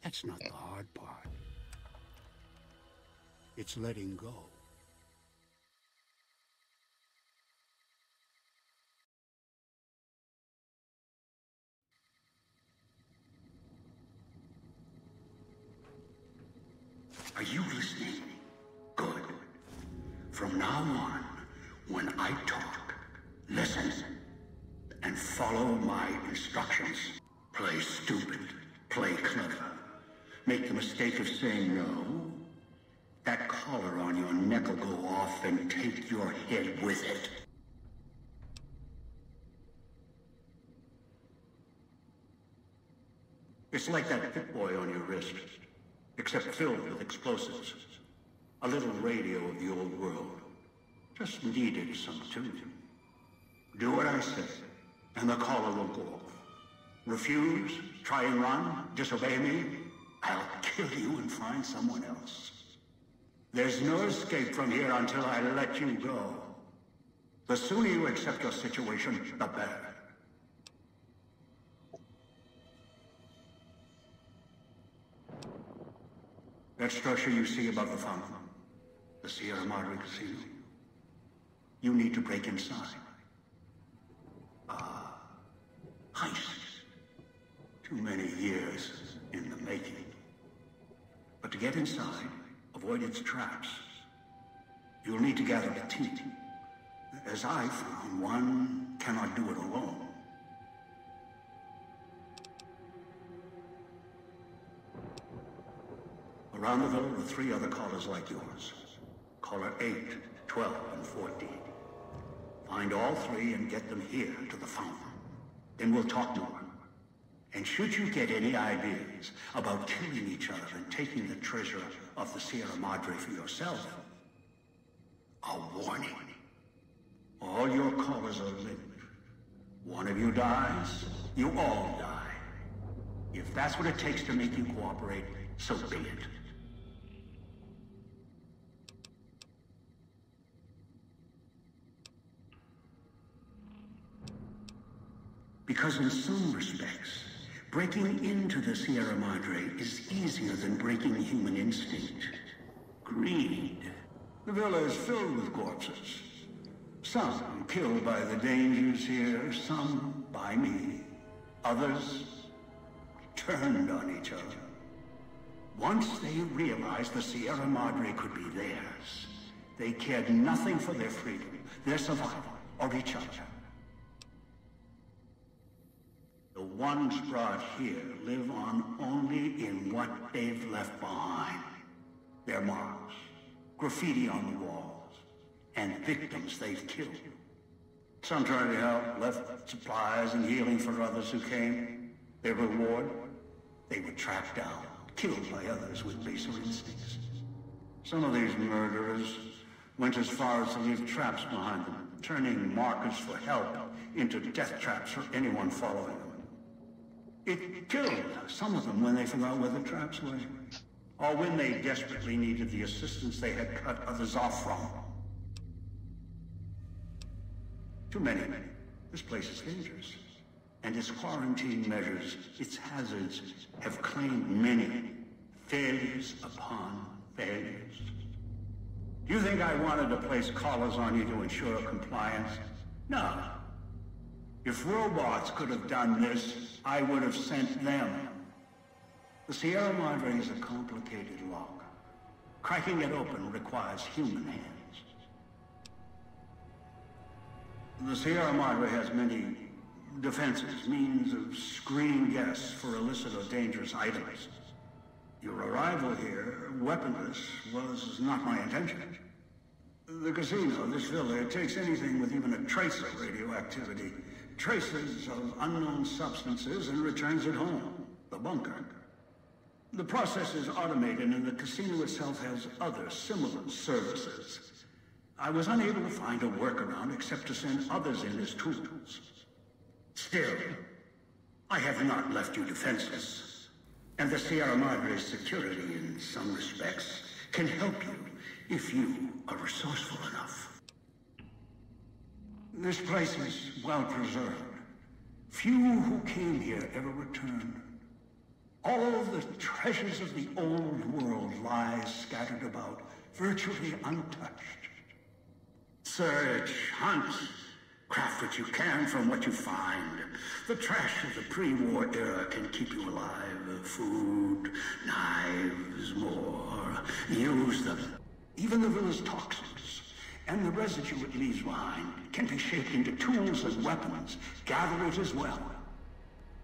that's not the hard part. It's letting go. Are you listening? Good. From now on, when I talk, listen and follow my instructions. Play stupid, play clever. Make the mistake of saying no. That collar on your neck will go off and take your head with it. It's like that Pit Boy on your wrist, except filled with explosives. A little radio of the old world. Just needed some tuning. Do what I say, and the collar will go off. Refuse, try and run, disobey me, I'll kill you and find someone else. There's no escape from here until I let you go. The sooner you accept your situation, the better. That structure you see above the fountain, the Sierra Madre Casino, you need to break inside. Heist. Too many years in the making. But to get inside, avoid its traps, you'll need to gather a team. As I found, one cannot do it alone. Around the villa are 3 other callers like yours. Caller 8, 12, and 14. Find all 3 and get them here to the fountain. Then we'll talk more. And should you get any ideas about killing each other and taking the treasure of the Sierra Madre for yourself, a warning. All your callers are linked. One of you dies, you all die. If that's what it takes to make you cooperate, so be it. Because in some respects, breaking into the Sierra Madre is easier than breaking human instinct. Greed. The villa is filled with corpses. Some killed by the dangers here, some by me. Others turned on each other. Once they realized the Sierra Madre could be theirs, they cared nothing for their freedom, their survival, or each other. The ones brought here live on only in what they've left behind. Their marks, graffiti on the walls, and victims they've killed. Some tried to help, left supplies and healing for others who came. Their reward? They were tracked down, killed by others with baser instincts. Some of these murderers went as far as to leave traps behind them, turning markers for help into death traps for anyone following them. It killed some of them when they forgot where the traps were, or when they desperately needed the assistance they had cut others off from. Too many. This place is dangerous. And its quarantine measures, its hazards, have claimed many failures upon failures. Do you think I wanted to place collars on you to ensure compliance? No. If robots could have done this, I would have sent them. The Sierra Madre is a complicated lock. Cracking it open requires human hands. The Sierra Madre has many Defenses, means of screening guests for illicit or dangerous items. Your arrival here, weaponless, was not my intention. The casino, this villa, it takes anything with even a trace of radioactivity, traces of unknown substances, and returns it home, the bunker. The process is automated, and the casino itself has other similar services. I was unable to find a workaround except to send others in as tools. Still, I have not left you defenseless. And the Sierra Madre's security, in some respects, can help you if you are resourceful enough. This place is well preserved. Few who came here ever returned. All the treasures of the old world lie scattered about, virtually untouched. Search, hunt, craft what you can from what you find. The trash of the pre-war era can keep you alive. Food, knives, more. Use them. Even the villa's toxins and the residue it leaves behind can be shaped into tools and weapons. Gather it as well.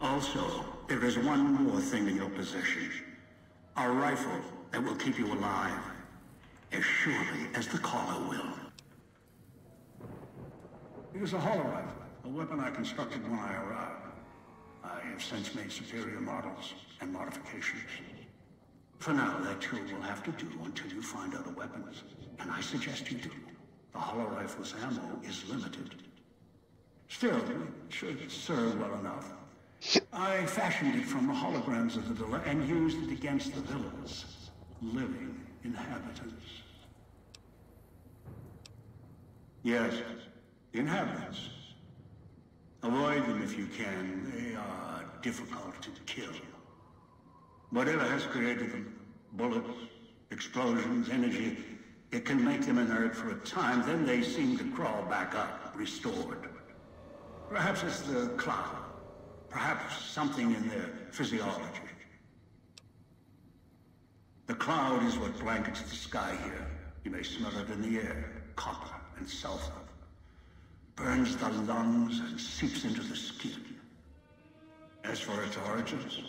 Also, there is one more thing in your possession. A rifle that will keep you alive. As surely as the caller will. It is a hollow rifle, a weapon I constructed when I arrived. I have since made superior models and modifications. For now, that too will have to do until you find other weapons. And I suggest you do. The hollow rifle's ammo is limited. Still, it should serve well enough. I fashioned it from the holograms of the villa and used it against the villa's living inhabitants. Yes, inhabitants. Avoid them if you can. They are difficult to kill. Whatever has created them, bullets, explosions, energy, it can make them inert for a time, then they seem to crawl back up, restored. Perhaps it's the cloud. Perhaps something in their physiology. The cloud is what blankets the sky here. You may smell it in the air, copper and sulfur. Burns the lungs and seeps into the skin. As for its origins,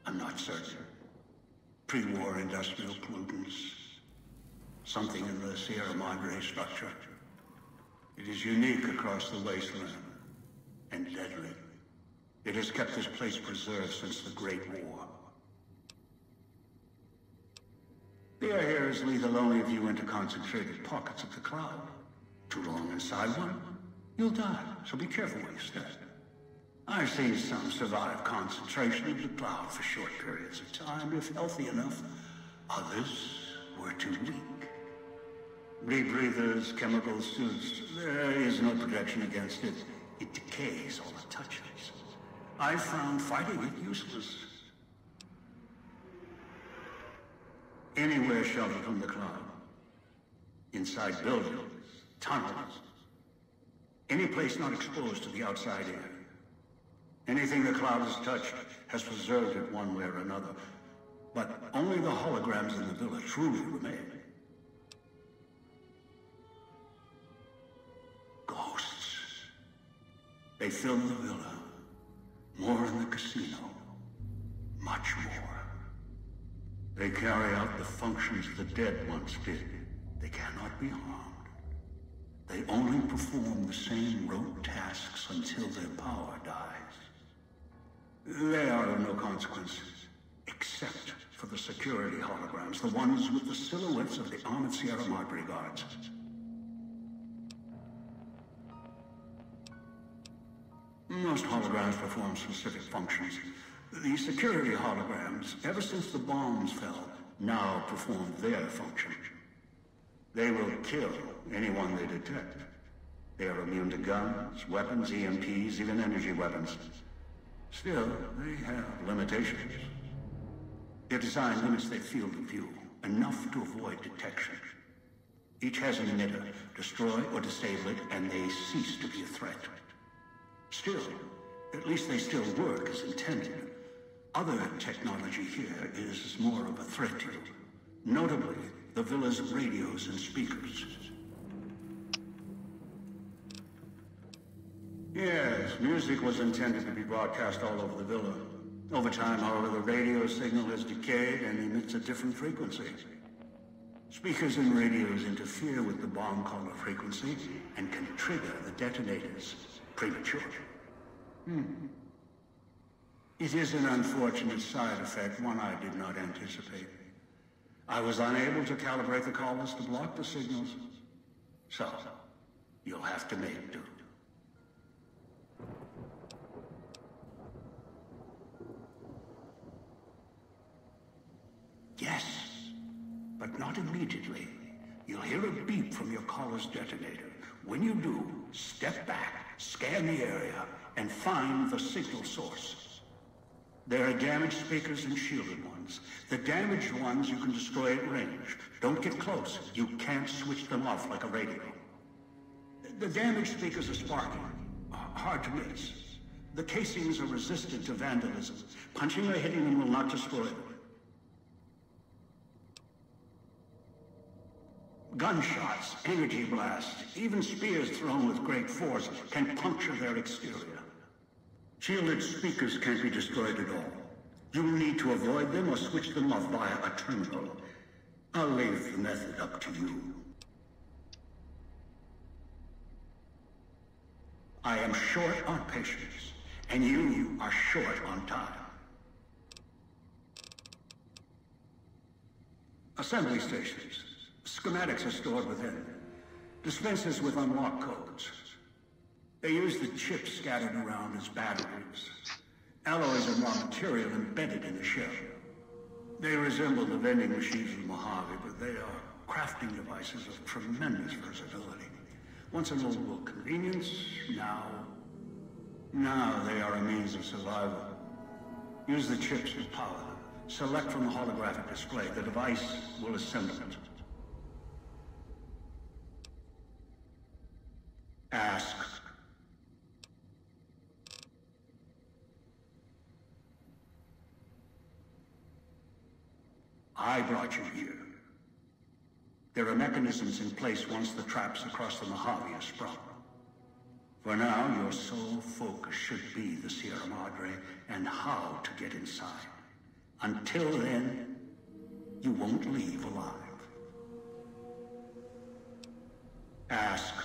I'm not certain. Pre-war industrial pollutants. Something in the Sierra Madre structure. It is unique across the wasteland. And deadly. It has kept this place preserved since the Great War. The air here is lethal only if you enter concentrated pockets of the cloud. Too long inside one, you'll die, so be careful where you step. I've seen some survive concentration of the cloud for short periods of time, if healthy enough. Others were too weak. Rebreathers, chemical suits, there is no protection against it. It decays all it touches. I found fighting it useless. Anywhere sheltered from the cloud. Inside buildings, tunnels. Any place not exposed to the outside air. Anything the cloud has touched has preserved it one way or another. But only the holograms in the villa truly remain. Ghosts. They fill the villa. More in the casino. Much more. They carry out the functions the dead once did. They cannot be harmed. They only perform the same rote tasks until their power dies. They are of no consequence, except for the security holograms, the ones with the silhouettes of the armored Sierra Madre guards. Most holograms perform specific functions. The security holograms, ever since the bombs fell, now perform their function. They will kill anyone they detect. They are immune to guns, weapons, EMPs, even energy weapons. Still, they have limitations. Their design limits their field of view, enough to avoid detection. Each has an emitter. Destroy or disable it, and they cease to be a threat. Still, at least they still work as intended. Other technology here is more of a threat to you. Notably, the villa's radios and speakers. Yes, music was intended to be broadcast all over the villa. Over time, however, the radio signal has decayed and emits a different frequency. Speakers and radios interfere with the bomb caller frequency and can trigger the detonators prematurely. It is an unfortunate side effect, one I did not anticipate. I was unable to calibrate the callers to block the signals. So, you'll have to make do. Yes, but not immediately. You'll hear a beep from your caller's detonator. When you do, step back, scan the area, and find the signal source. There are damaged speakers and shielded ones. The damaged ones you can destroy at range. Don't get close. You can't switch them off like a radio. The damaged speakers are sparking. Hard to miss. The casings are resistant to vandalism. Punching or hitting them will not destroy them. Gunshots, energy blasts, even spears thrown with great force can puncture their exterior. Shielded speakers can't be destroyed at all. You'll need to avoid them or switch them off via a terminal. I'll leave the method up to you. I am short on patience, and you are short on time. Assembly stations. Schematics are stored within. Dispensers with unlock codes. They use the chips scattered around as batteries. Alloys of raw material embedded in the shell. They resemble the vending machines of Mojave, but they are crafting devices of tremendous versatility. Once an old convenience, now they are a means of survival. Use the chips to power them. Select from the holographic display. The device will assemble it. Ask. I brought you here. There are mechanisms in place once the traps across the Mojave are sprung. For now, your sole focus should be the Sierra Madre and how to get inside. Until then, you won't leave alive. Ask.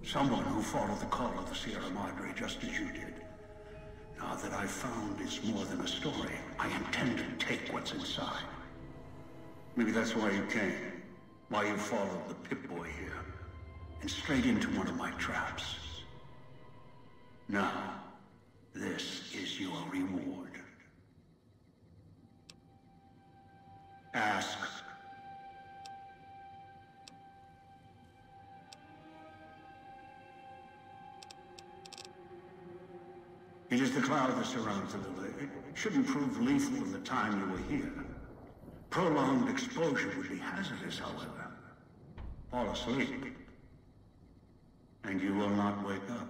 Someone who followed the call of the Sierra Madre just as you did. Now that I've found it's more than a story, I intend to take what's inside. Maybe that's why you came. Why you followed the Pip-Boy here. And straight into one of my traps. Now, this is your reward. Ask. It is the cloud that surrounds the villa. It shouldn't prove lethal in the time you were here. Prolonged exposure would be hazardous, however. Fall asleep, and you will not wake up.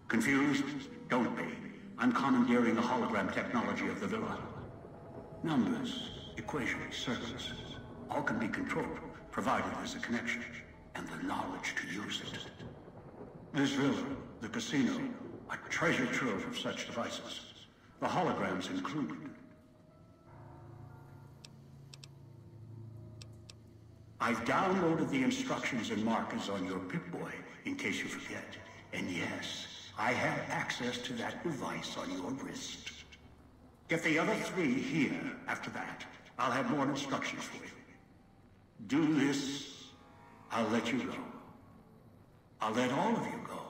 Confused? Don't be. I'm commandeering the hologram technology of the villa. Numbers, equations, circuits, all can be controlled, provided there's a connection, and the knowledge to use it. This villa, the casino, a treasure trove of such devices. The holograms included. I've downloaded the instructions and markers on your Pip-Boy, in case you forget. And yes, I have access to that device on your wrist. Get the other 3 here after that. I'll have more instructions for you. Do this, I'll let you go. I'll let all of you go.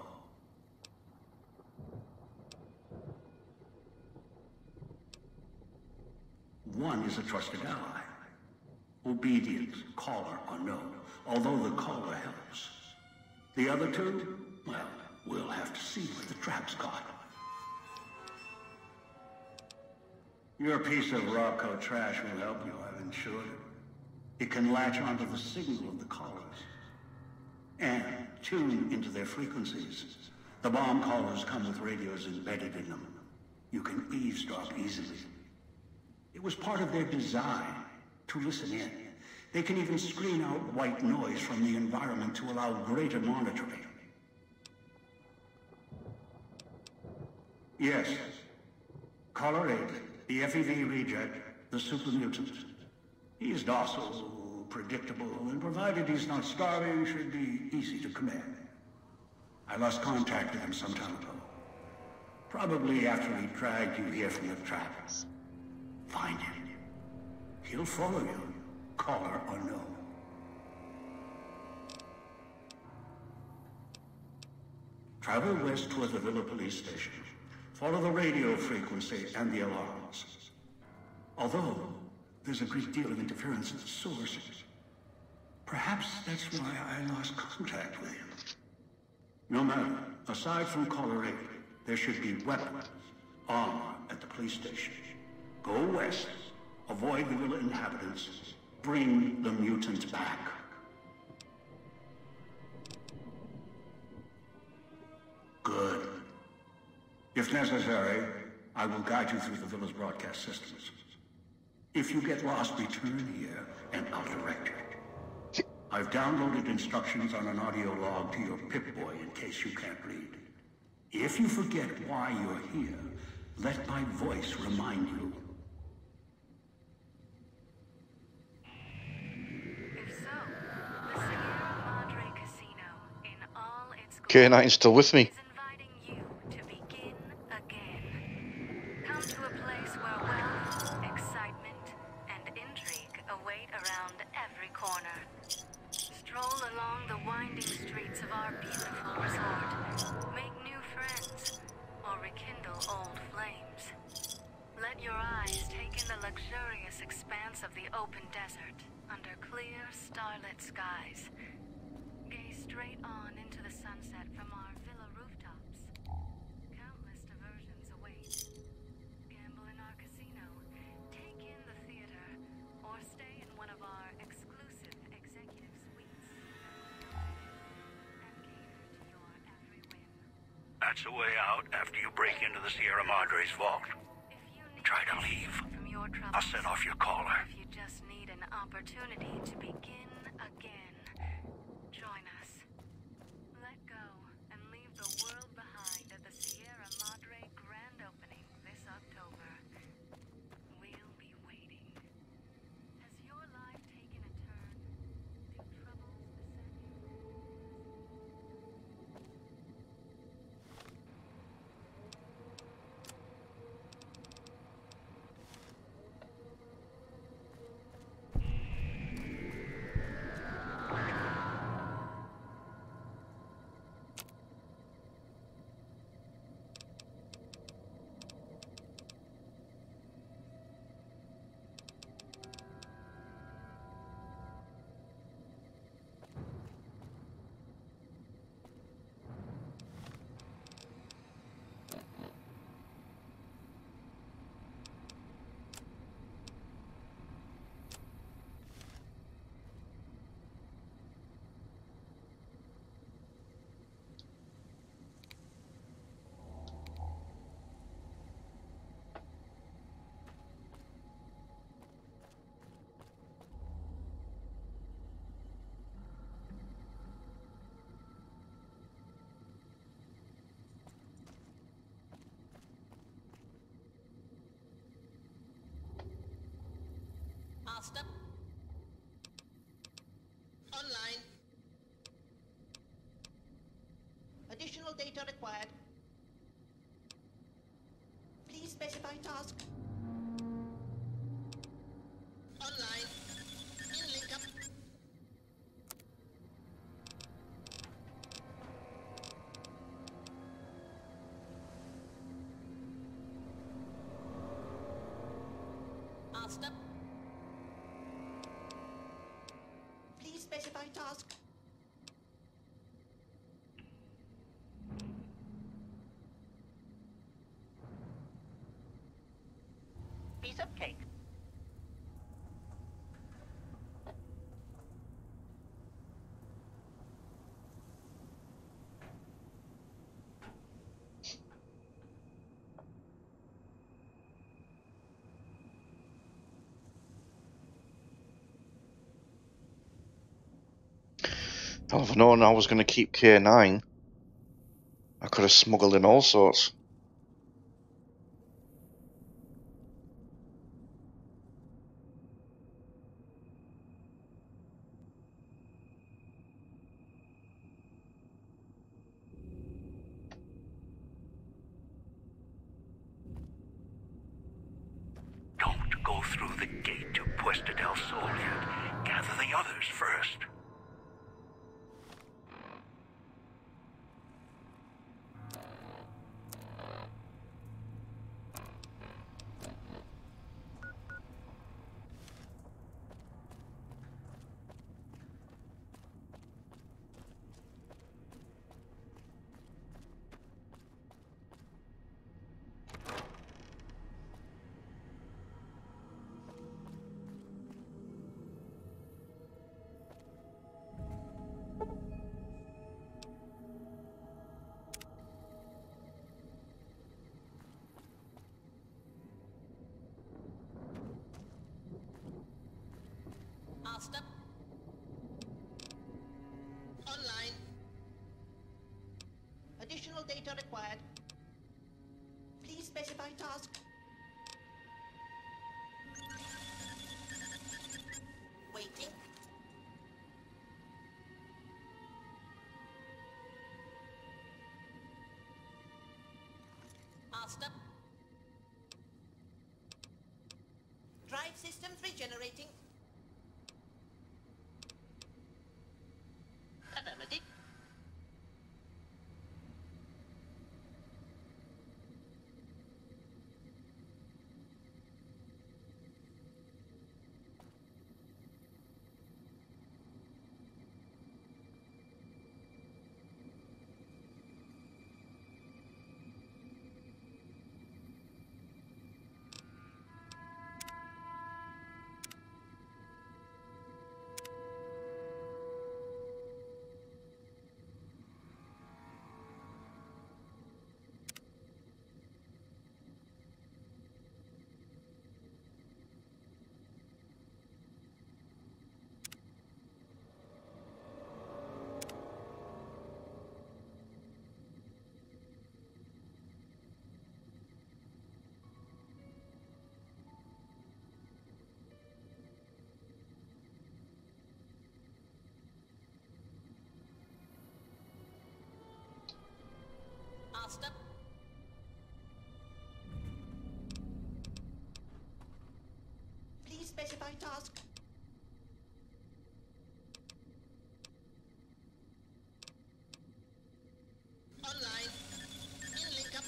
One is a trusted ally. Obedient, caller, or no, although the caller helps. The other 2, well, we'll have to see what the trap's got. Your piece of Rocco trash will help you, I've ensured it. It can latch onto the signal of the callers and tune into their frequencies. The bomb collars come with radios embedded in them. You can eavesdrop easily. It was part of their design to listen in. They can even screen out white noise from the environment to allow greater monitoring. Yes. Caller 8, the FEV reject, the super mutant. He is docile, predictable, and provided he's not starving, should be easy to command. I lost contact with him some time ago. Probably after he dragged you here from the trap. Find him. He'll follow you, caller or no. Travel west toward the Villa police station. Follow the radio frequency and the alarms. Although, there's a great deal of interference at the source. Perhaps that's why I lost contact with him. No matter. Aside from caller 8, there should be weapons, armor at the police station. Go west. Avoid the Villa inhabitants. Bring the mutant back. Good. If necessary, I will guide you through the Villa's broadcast systems. If you get lost, return here, and I'll direct you. I've downloaded instructions on an audio log to your Pip-Boy in case you can't read. If you forget why you're here, let my voice remind you. If so, the Sierra Madre Casino, in all its K9's still with me. is inviting you to begin again. Come to a place where wealth, excitement, and intrigue await around every corner. Stroll along the winding streets of our beautiful resort. Make new friends, or rekindle old flames. Let your eyes take in the luxurious expanse of the open desert under clear, starlit skies. Gaze straight on into the sunset from our villa rooftops. Countless diversions await. Gamble in our casino, take in the theater, or stay in one of our exclusive executive suites and cater to your every whim. That's the way out after you break into the Sierra Madre's vault. If you need Try to leave. from your troubles, I'll set off your caller. if you just need an opportunity to begin again, join us. Let go and leave the world behind at the Sierra Madre grand opening this October. We'll be waiting. Has your life taken a turn? Do troubles beset you? Master. Online. Additional data required. Please specify task. Online. In link up. Master. Please specify task. Piece of cake. Hell, if I'd known I was going to keep K9, I could have smuggled in all sorts. Don't go through the gate to Puesta del Sol yet. Gather the others first. Stop. Online. Additional data required. Please specify task. Waiting. Stop. Drive systems regenerating. Affirmative. Stop. Please specify task. Online. In link up.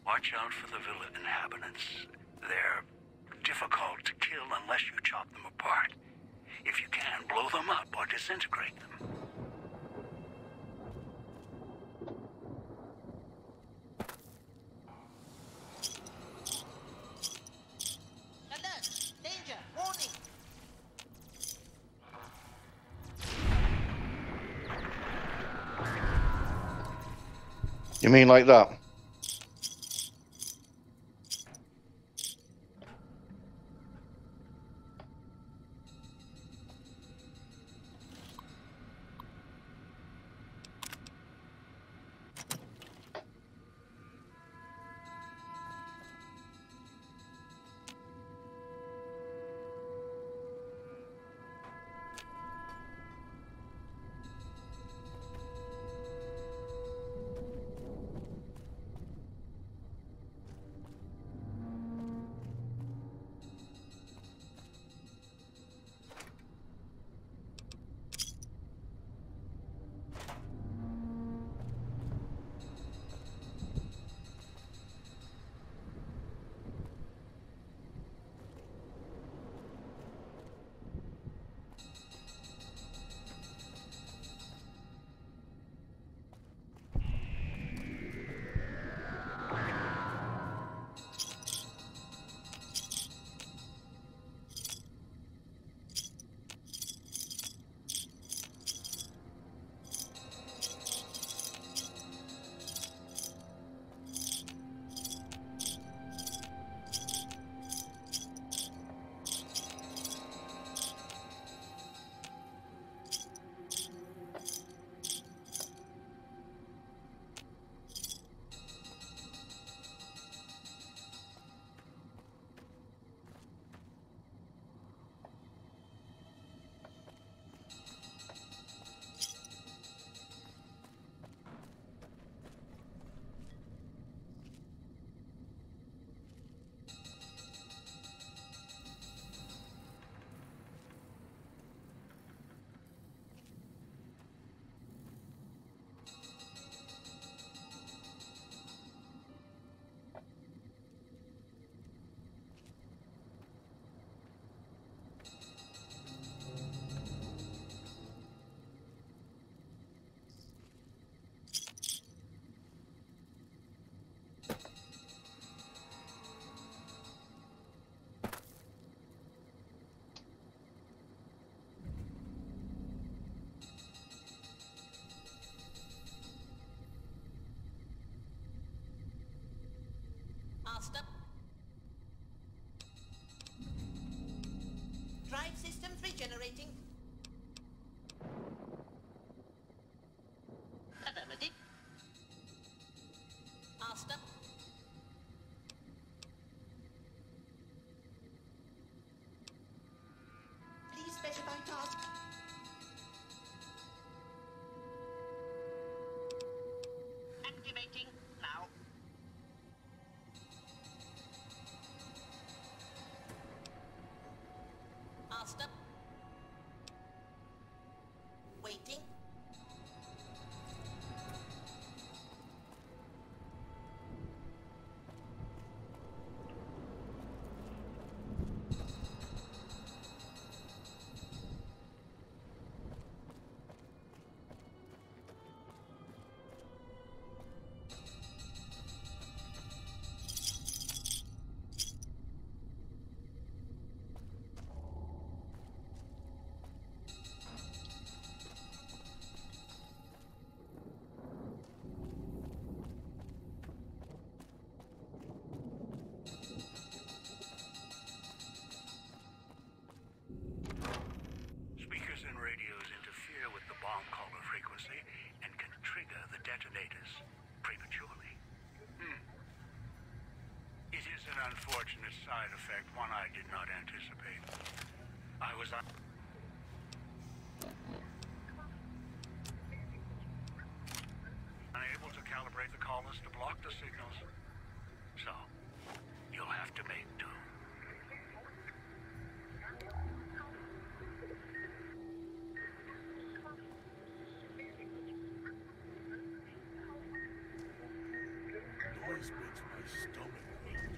Watch out for the villa inhabitants. They're difficult to kill unless you chop them apart. If you can, blow them up or disintegrate them. You mean like that? I'll stop. Drive systems regenerating. Affirmative. I'll stop. Please specify task. Activating now. I'll stop. Waiting. Speakers and radios interfere with the bomb caller frequency and can trigger the detonators prematurely. It is an unfortunate side effect, one I did not anticipate. I was unable to calibrate the callers to block the signals. So, you'll have to make do. Noise makes my stomach hurt.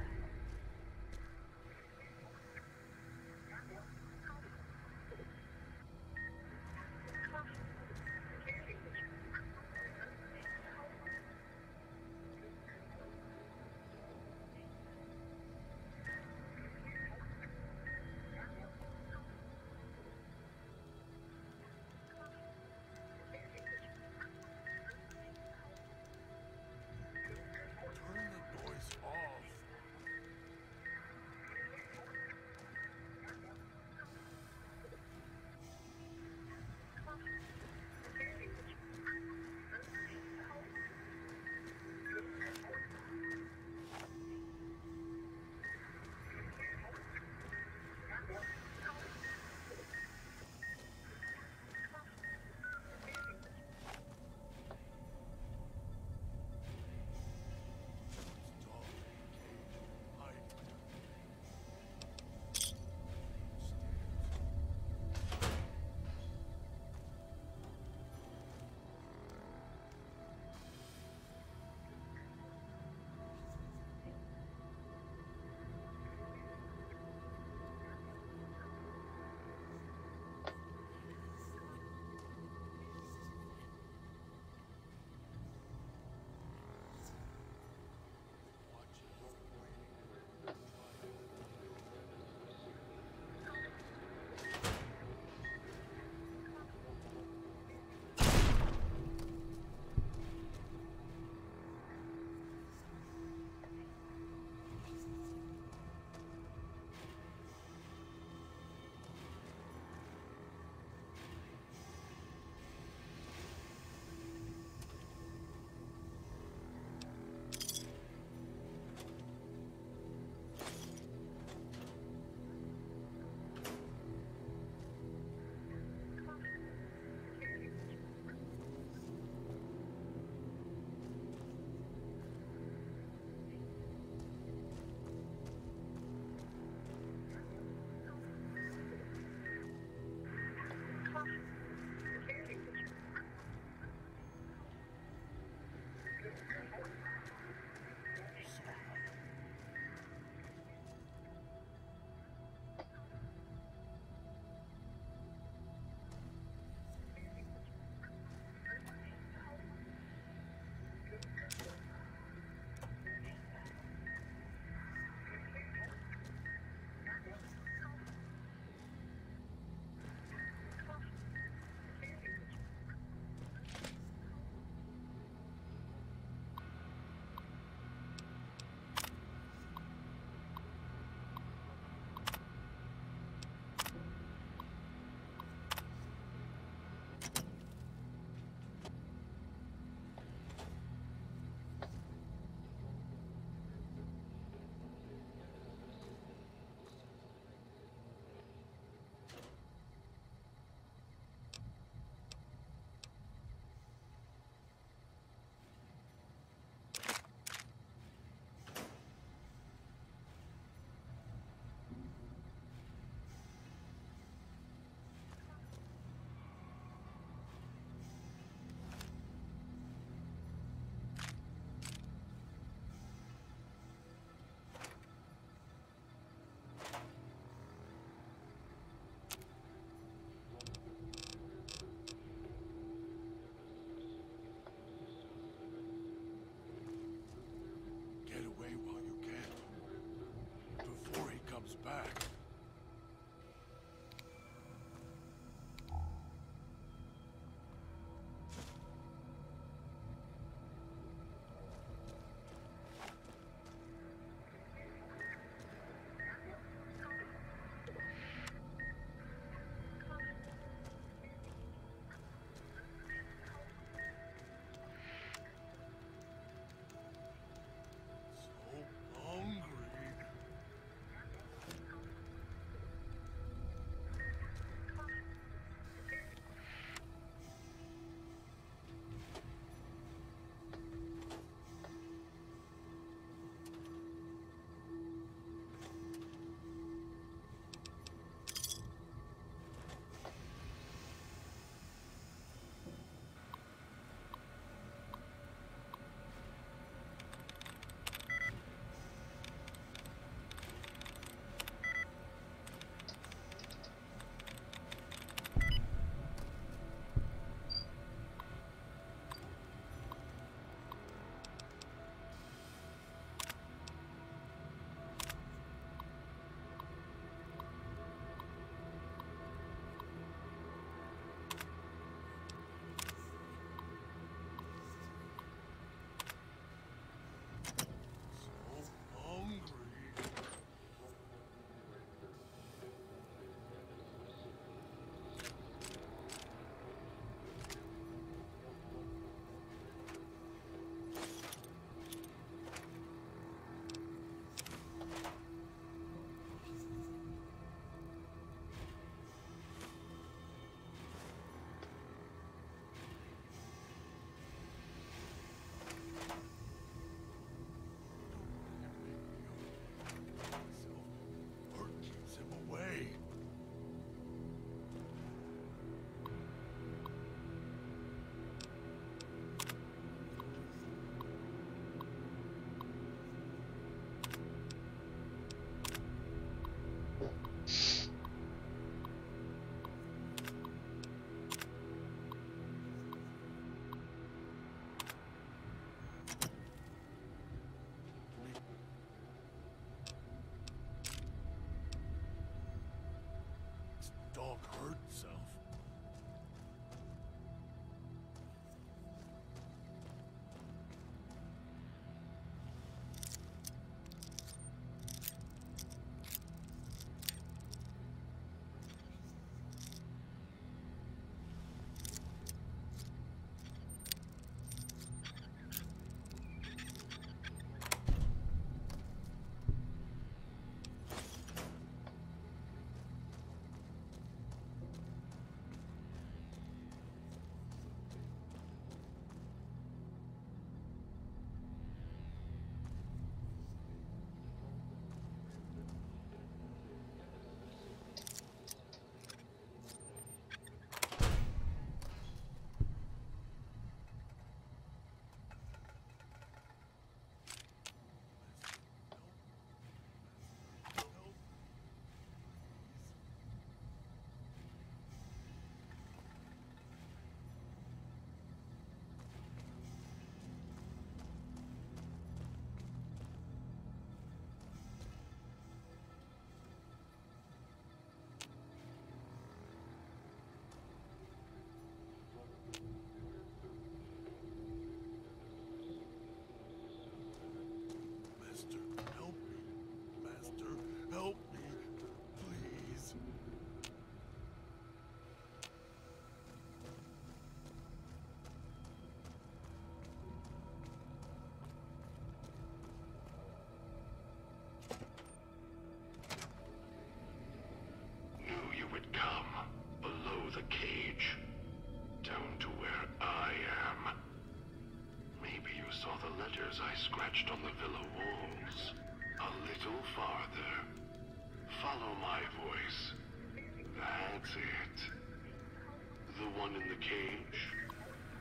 one in the cage?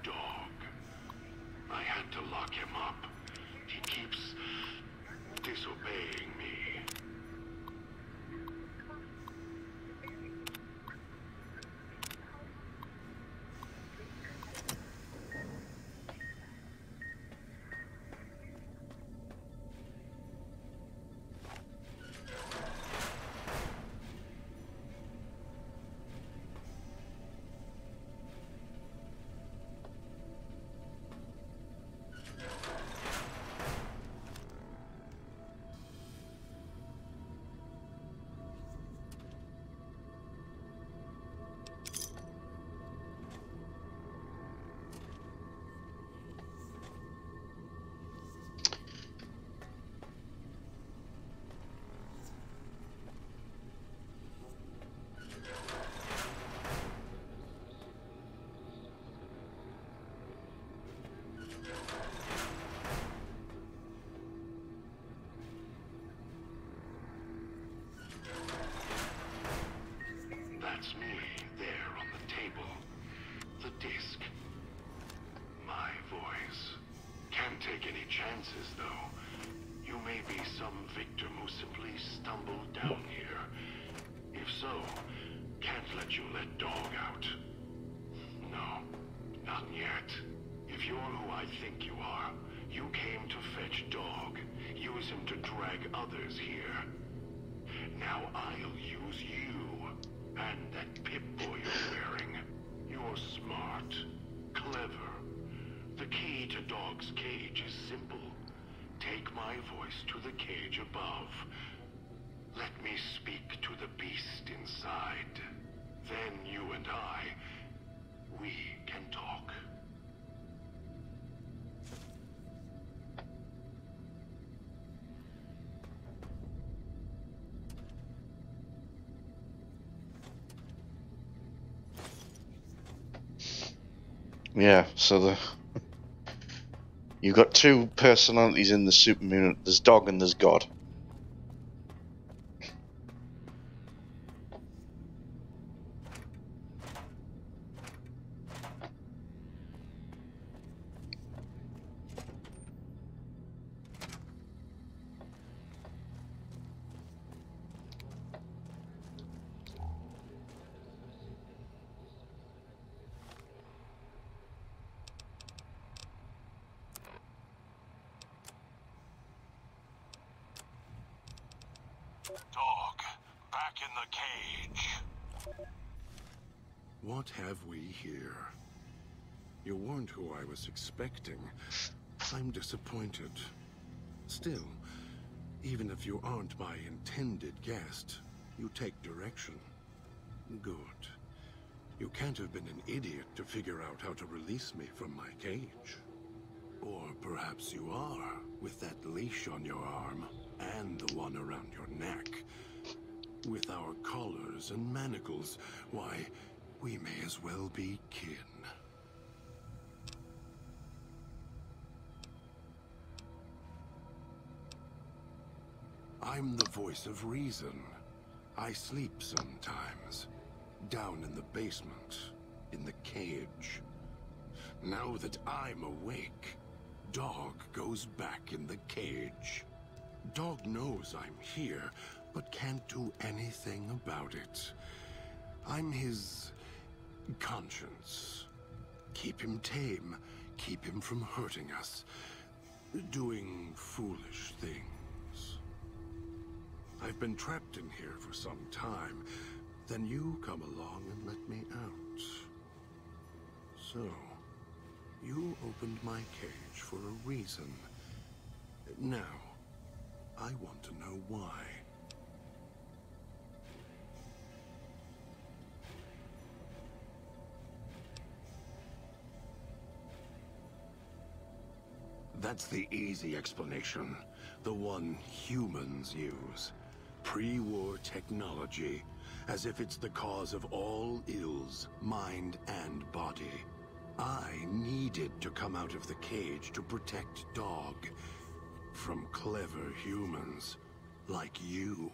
Dog. I had to lock him up. He keeps disobeying me. That's me, there on the table. The disc. My voice. Can't take any chances, though. You may be some victim who simply stumbled down here. If so, can't let you let Dog out. No, not yet. If you're who I think you are, you came to fetch Dog. Use him to drag others here. Now I'll use you. And that Pip-Boy you're wearing. You're smart. Clever. The key to Dog's cage is simple. Take my voice to the cage above. Let me speak to the beast inside. Then you and I, we can talk. Yeah, so you've got two personalities in the super mutant. There's Dog and there's God. Dog, back in the cage. What have we here? You weren't who I was expecting. I'm disappointed. Still, even if you aren't my intended guest, you take direction. Good. You can't have been an idiot to figure out how to release me from my cage. Or perhaps you are, with that leash on your arm, and the one around your neck. With our collars and manacles, why, we may as well be kin. I'm the voice of reason. I sleep sometimes. Down in the basement, in the cage. Now that I'm awake, Dog goes back in the cage. Dog knows I'm here, but can't do anything about it. I'm his conscience. Keep him tame, keep him from hurting us, doing foolish things. I've been trapped in here for some time. Then you come along and let me out. So, you opened my cage for a reason. Now, I want to know why. That's the easy explanation. The one humans use. Pre-war technology. As if it's the cause of all ills, mind and body. I needed to come out of the cage to protect Dog. From clever humans. Like you.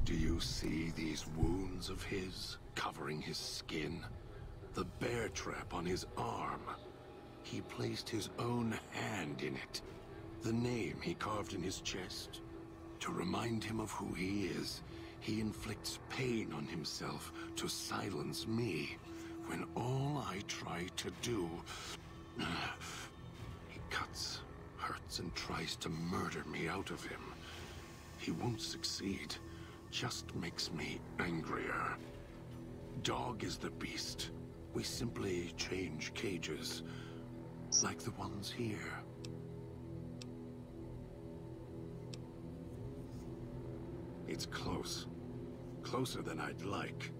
Do you see these wounds of his, covering his skin? The bear trap on his arm. He placed his own hand in it. The name he carved in his chest. To remind him of who he is, he inflicts pain on himself to silence me, when all I try to do... He cuts, hurts, and tries to murder me out of him. He won't succeed, just makes me angrier. Dog is the beast. We simply change cages, like the ones here. It's close. Closer than I'd like.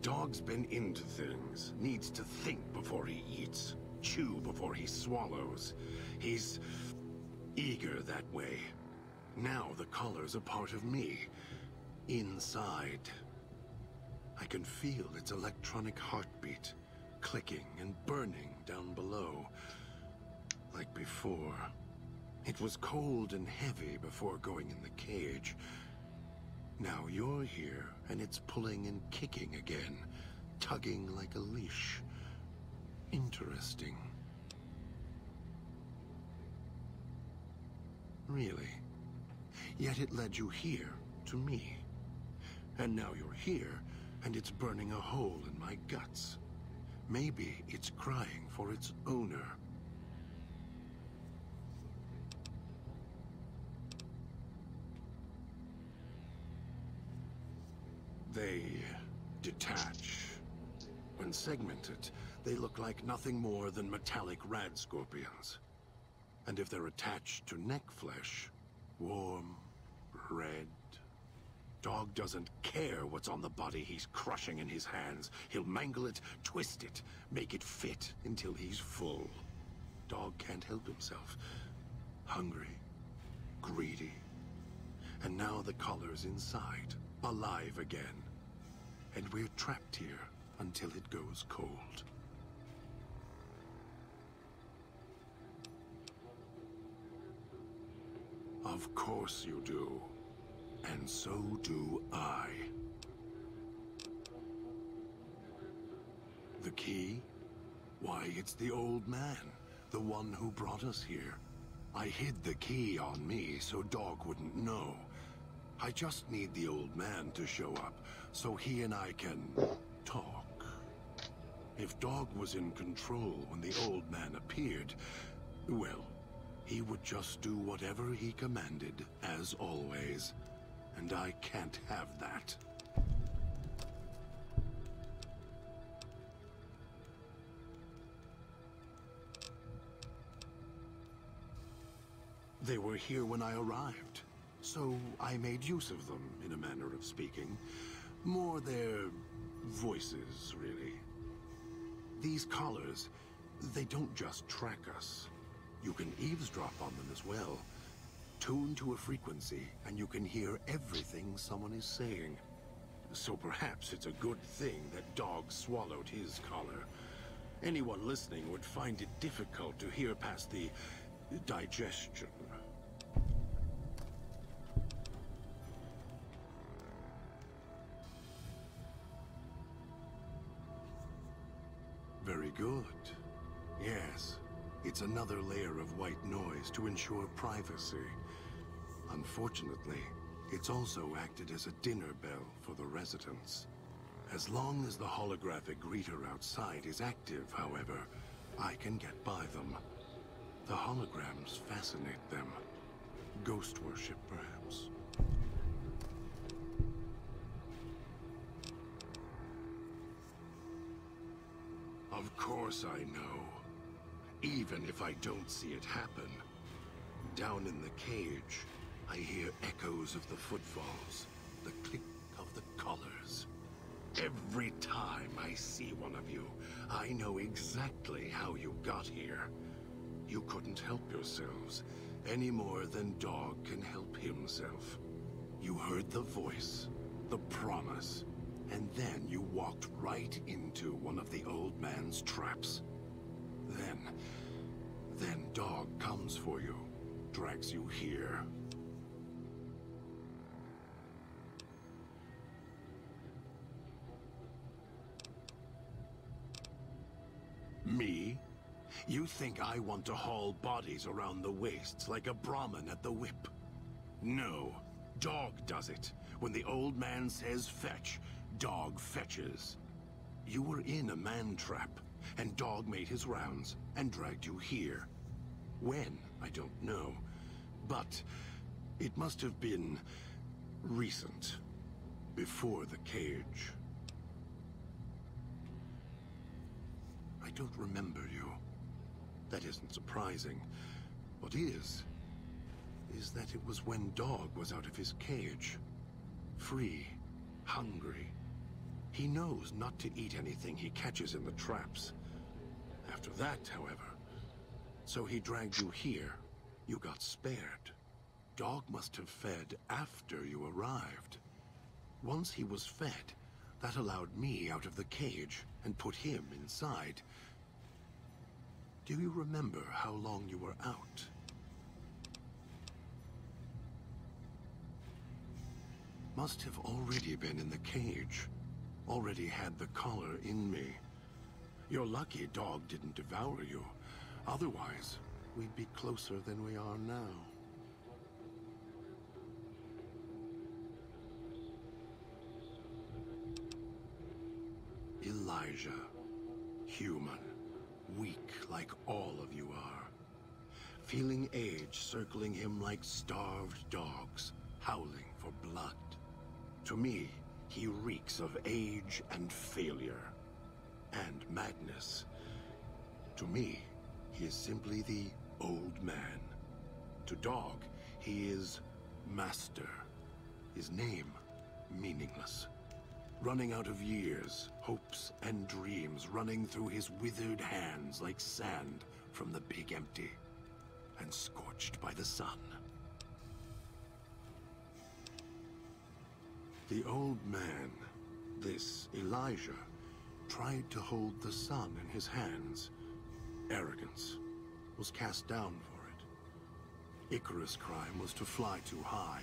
Dog's been into things, needs to think before he eats, chew before he swallows. He's eager that way. Now the collar's a part of me. Inside. I can feel its electronic heartbeat, clicking and burning down below. Like before. It was cold and heavy before going in the cage. Now you're here, and it's pulling and kicking again, tugging like a leash. Interesting. Really. Yet it led you here, to me. And now you're here, and it's burning a hole in my guts. Maybe it's crying for its owner. They detach. When segmented, they look like nothing more than metallic rad scorpions. And if they're attached to neck flesh, warm, red. Dog doesn't care what's on the body he's crushing in his hands. He'll mangle it, twist it, make it fit until he's full. Dog can't help himself. Hungry, greedy. And now the collar's inside, alive again. And we're trapped here until it goes cold. Of course you do. And so do I. The key? Why, it's the old man, the one who brought us here. I hid the key on me so Dog wouldn't know. I just need the old man to show up, so he and I can talk. If Dog was in control when the old man appeared, well, he would just do whatever he commanded, as always. And I can't have that. They were here when I arrived, so I made use of them, in a manner of speaking. More their voices, really. These collars, they don't just track us. You can eavesdrop on them as well. Tune to a frequency, and you can hear everything someone is saying. So perhaps it's a good thing that Dog swallowed his collar. Anyone listening would find it difficult to hear past the digestion. Very good. Yes, it's another layer of white noise to ensure privacy. Unfortunately, it's also acted as a dinner bell for the residents. As long as the holographic greeter outside is active, however, I can get by them. The holograms fascinate them. Ghost worship, perhaps. Of course I know. Even if I don't see it happen. Down in the cage, I hear echoes of the footfalls, the click of the collars. Every time I see one of you, I know exactly how you got here. You couldn't help yourselves, any more than Dog can help himself. You heard the voice, the promise, and then you walked right into one of the old man's traps. Then Dog comes for you, drags you here. You think I want to haul bodies around the wastes like a Brahmin at the whip? No. Dog does it. When the old man says fetch, Dog fetches. You were in a man trap, and Dog made his rounds and dragged you here. When, I don't know. But it must have been recent. Before the cage. I don't remember you. That isn't surprising. What is that it was when Dog was out of his cage. Free. Hungry. He knows not to eat anything he catches in the traps. After that, however, so he dragged you here. You got spared. Dog must have fed after you arrived. Once he was fed, that allowed me out of the cage and put him inside. Do you remember how long you were out? Must have already been in the cage. Already had the collar in me. You're lucky Dog didn't devour you. Otherwise, we'd be closer than we are now. Elijah. Human. Weak like all of you are. Feeling age circling him like starved dogs, howling for blood. To me, he reeks of age and failure. And madness. To me, he is simply the old man. To Dog, he is Master. His name, meaningless. Running out of years, hopes and dreams running through his withered hands like sand from the big empty, and scorched by the sun. The old man, this Elijah, tried to hold the sun in his hands. Arrogance was cast down for it. Icarus' crime was to fly too high.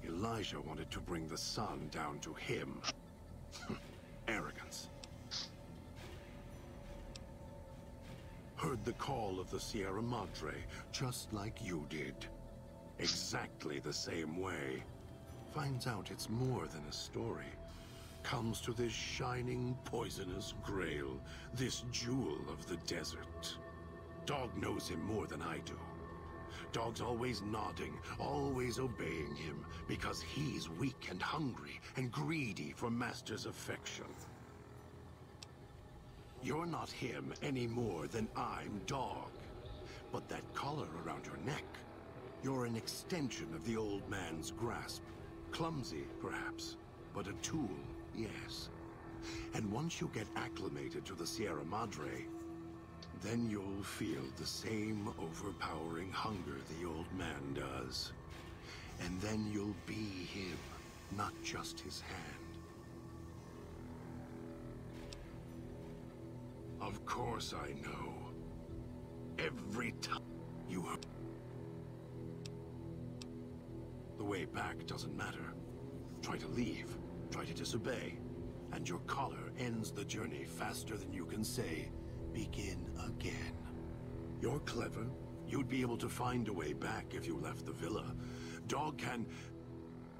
Elijah wanted to bring the sun down to him. Arrogance. Heard the call of the Sierra Madre, just like you did. Exactly the same way. Finds out it's more than a story. Comes to this shining, poisonous grail, this jewel of the desert. Dog knows him more than I do. Dog's always nodding, always obeying him, because he's weak and hungry and greedy for Master's affection. You're not him any more than I'm Dog. But that collar around your neck, you're an extension of the old man's grasp. Clumsy, perhaps, but a tool, yes. And once you get acclimated to the Sierra Madre, then you'll feel the same overpowering hunger the old man does. And then you'll be him, not just his hand. Of course I know. Every time you heard. The way back doesn't matter. Try to leave, try to disobey, and your collar ends the journey faster than you can say, begin again. You're clever. You'd be able to find a way back if you left the villa. Dog can...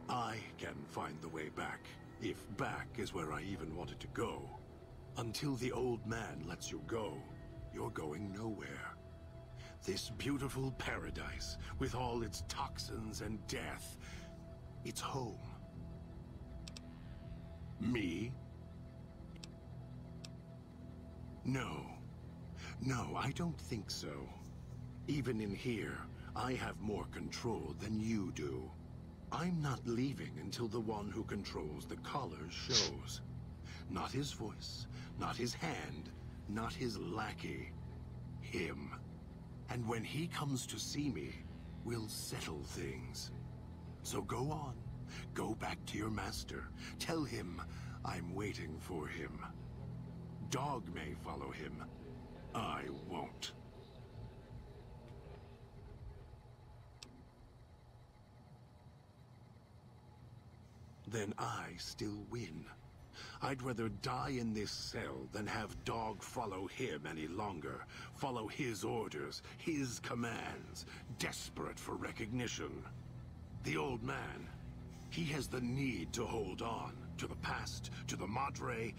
I can find the way back, if back is where I even wanted to go. Until the old man lets you go, you're going nowhere. This beautiful paradise, with all its toxins and death, it's home. Me? No. No, I don't think so. Even in here, I have more control than you do. I'm not leaving until the one who controls the collar shows. Not his voice, not his hand, not his lackey. Him. And when he comes to see me, we'll settle things. So go on. Go back to your master. Tell him I'm waiting for him. Dog may follow him. I won't. Then I still win. I'd rather die in this cell than have Dog follow him any longer. Follow his orders, his commands, desperate for recognition. The old man, he has the need to hold on, to the past, to the Madre.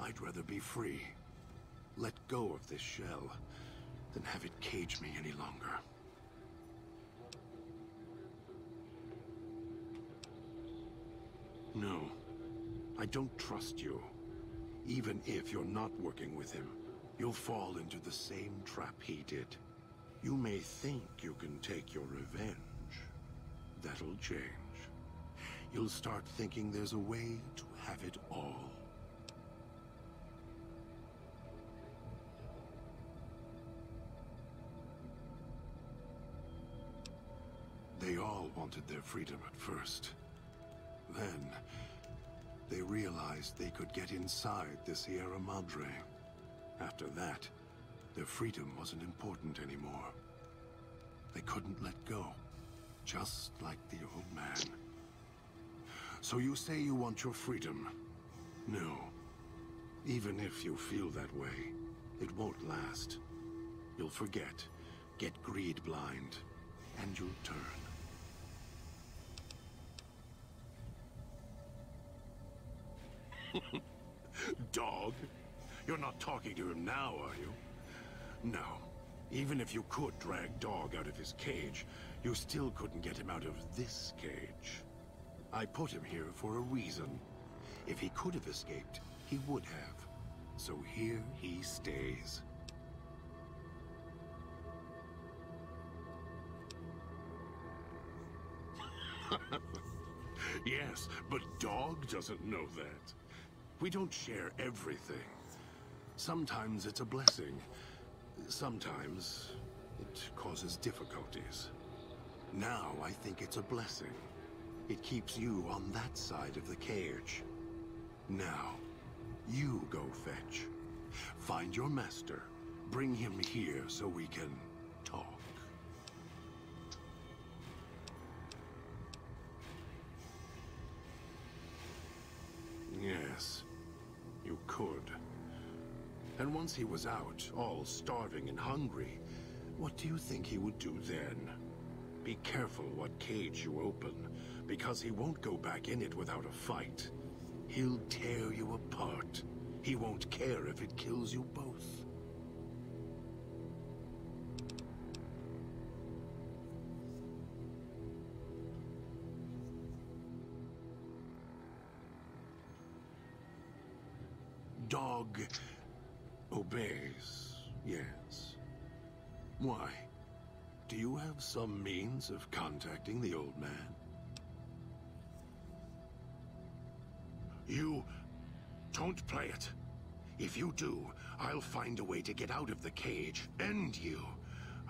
I'd rather be free. Let go of this shell than have it cage me any longer. No, I don't trust you. Even if you're not working with him, you'll fall into the same trap he did. You may think you can take your revenge. That'll change. You'll start thinking there's a way to have it all. They all wanted their freedom at first. Then, they realized they could get inside the Sierra Madre. After that, their freedom wasn't important anymore. They couldn't let go, just like the old man. So you say you want your freedom? No. Even if you feel that way, it won't last. You'll forget, get greed blind, and you'll turn. Dog? You're not talking to him now, are you? No. Even if you could drag Dog out of his cage, you still couldn't get him out of this cage. I put him here for a reason. If he could have escaped, he would have. So here he stays. Yes, but Dog doesn't know that. We don't share everything. Sometimes it's a blessing. Sometimes it causes difficulties. Now I think it's a blessing. It keeps you on that side of the cage. Now, you go fetch. Find your master. Bring him here so we can talk. Yes, you could. And once he was out, all starving and hungry, what do you think he would do then? Be careful what cage you open, because he won't go back in it without a fight. He'll tear you apart. He won't care if it kills you both. Dog obeys, yes. Why? Do you have some means of contacting the old man? You don't play it. If you do, I'll find a way to get out of the cage, end you.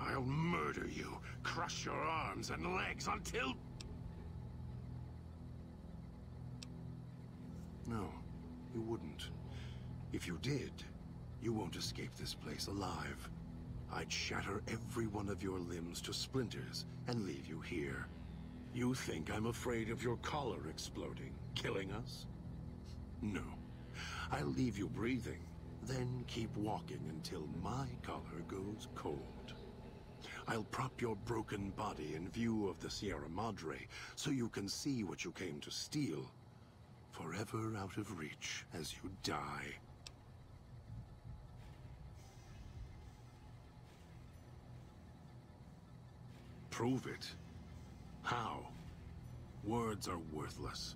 I'll murder you, crush your arms and legs until... No, you wouldn't. If you did, you won't escape this place alive. I'd shatter every one of your limbs to splinters and leave you here. You think I'm afraid of your collar exploding, killing us? No. I'll leave you breathing, then keep walking until my collar goes cold. I'll prop your broken body in view of the Sierra Madre so you can see what you came to steal, forever out of reach as you die. Prove it. How? Words are worthless.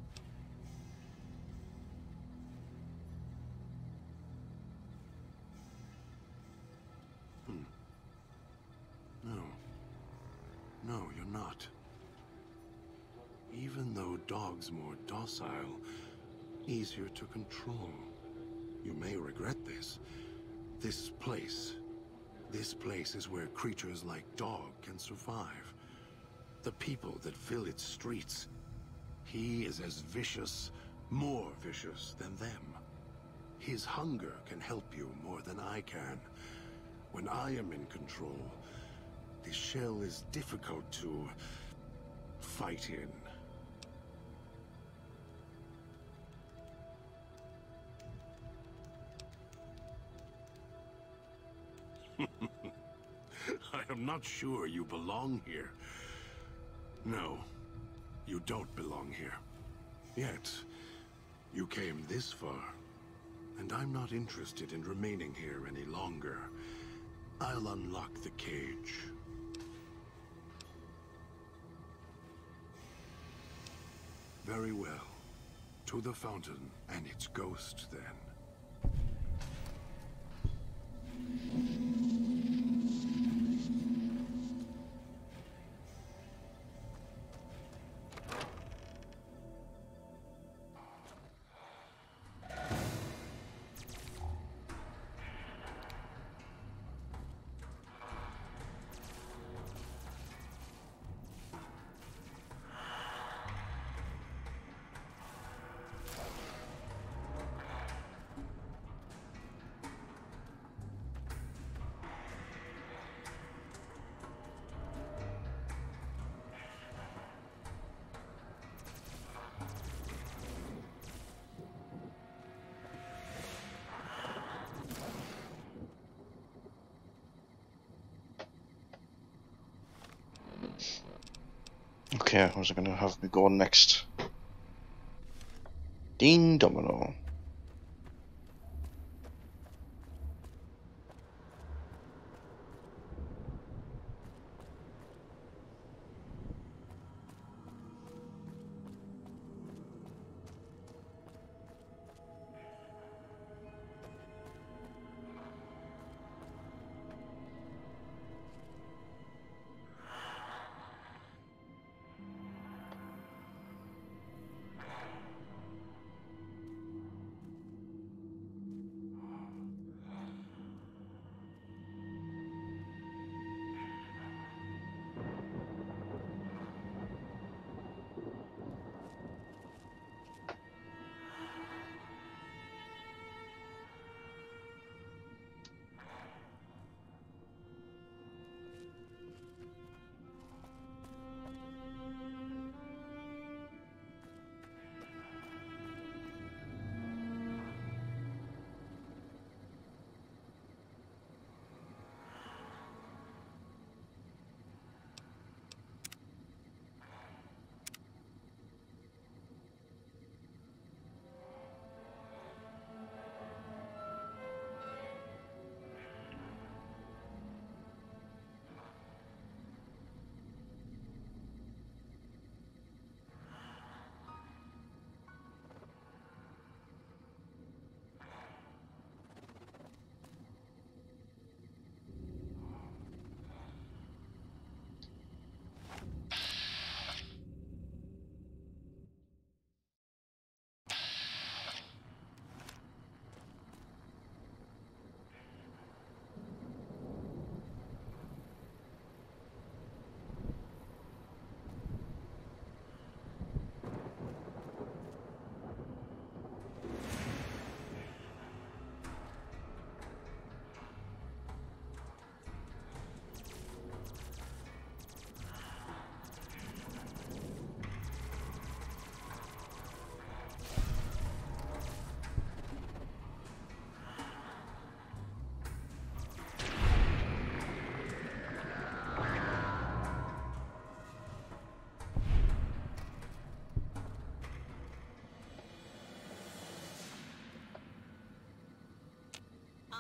No. No, you're not. Even though Dog's more docile, easier to control. You may regret this. This place is where creatures like Dog can survive. The people that fill its streets. He is as vicious, more vicious than them. His hunger can help you more than I can. When I am in control, this shell is difficult to fight in. I am not sure you belong here. No, you don't belong here. Yet, you came this far, and I'm not interested in remaining here any longer. I'll unlock the cage. Very well. To the fountain and its ghost, then. Okay, where's it gonna have me go next? Dean Domino.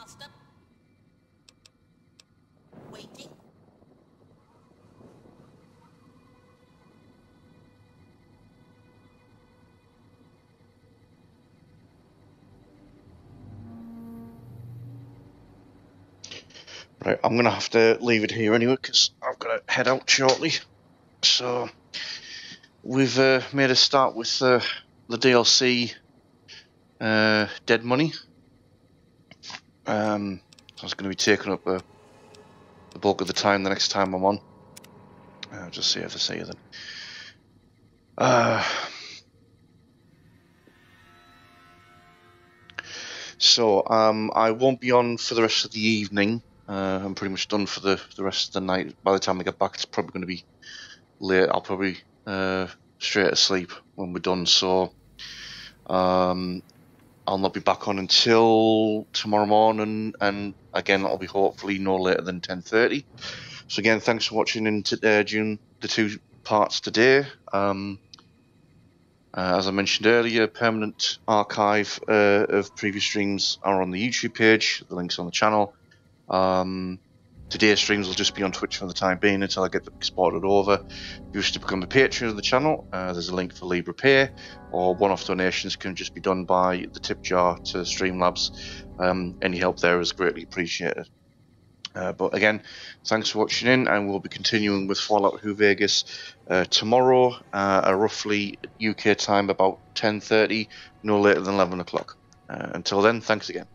I'll stop. Waiting. Right, I'm gonna have to leave it here anyway because I've got to head out shortly. So we've made a start with the DLC Dead Money. So it's going to be taking up the bulk of the time the next time I'm on. I'll just save the save then. So I won't be on for the rest of the evening. I'm pretty much done for the rest of the night. By the time I get back, it's probably going to be late. I'll probably straight to sleep when we're done. So I'll not be back on until tomorrow morning, and again, I'll be hopefully no later than 10:30. So again, thanks for watching during the 2 parts today. As I mentioned earlier, permanent archive of previous streams are on the YouTube page. The link's on the channel. Today's streams will just be on Twitch for the time being until I get them exported over. If you wish to become a patron of the channel, there's a link for Libra Pay, or one-off donations can just be done by the tip jar to Streamlabs. Any help there is greatly appreciated. But again, thanks for watching in, and we'll be continuing with Fallout New Vegas tomorrow, roughly UK time about 10:30, no later than 11 o'clock. Until then, thanks again.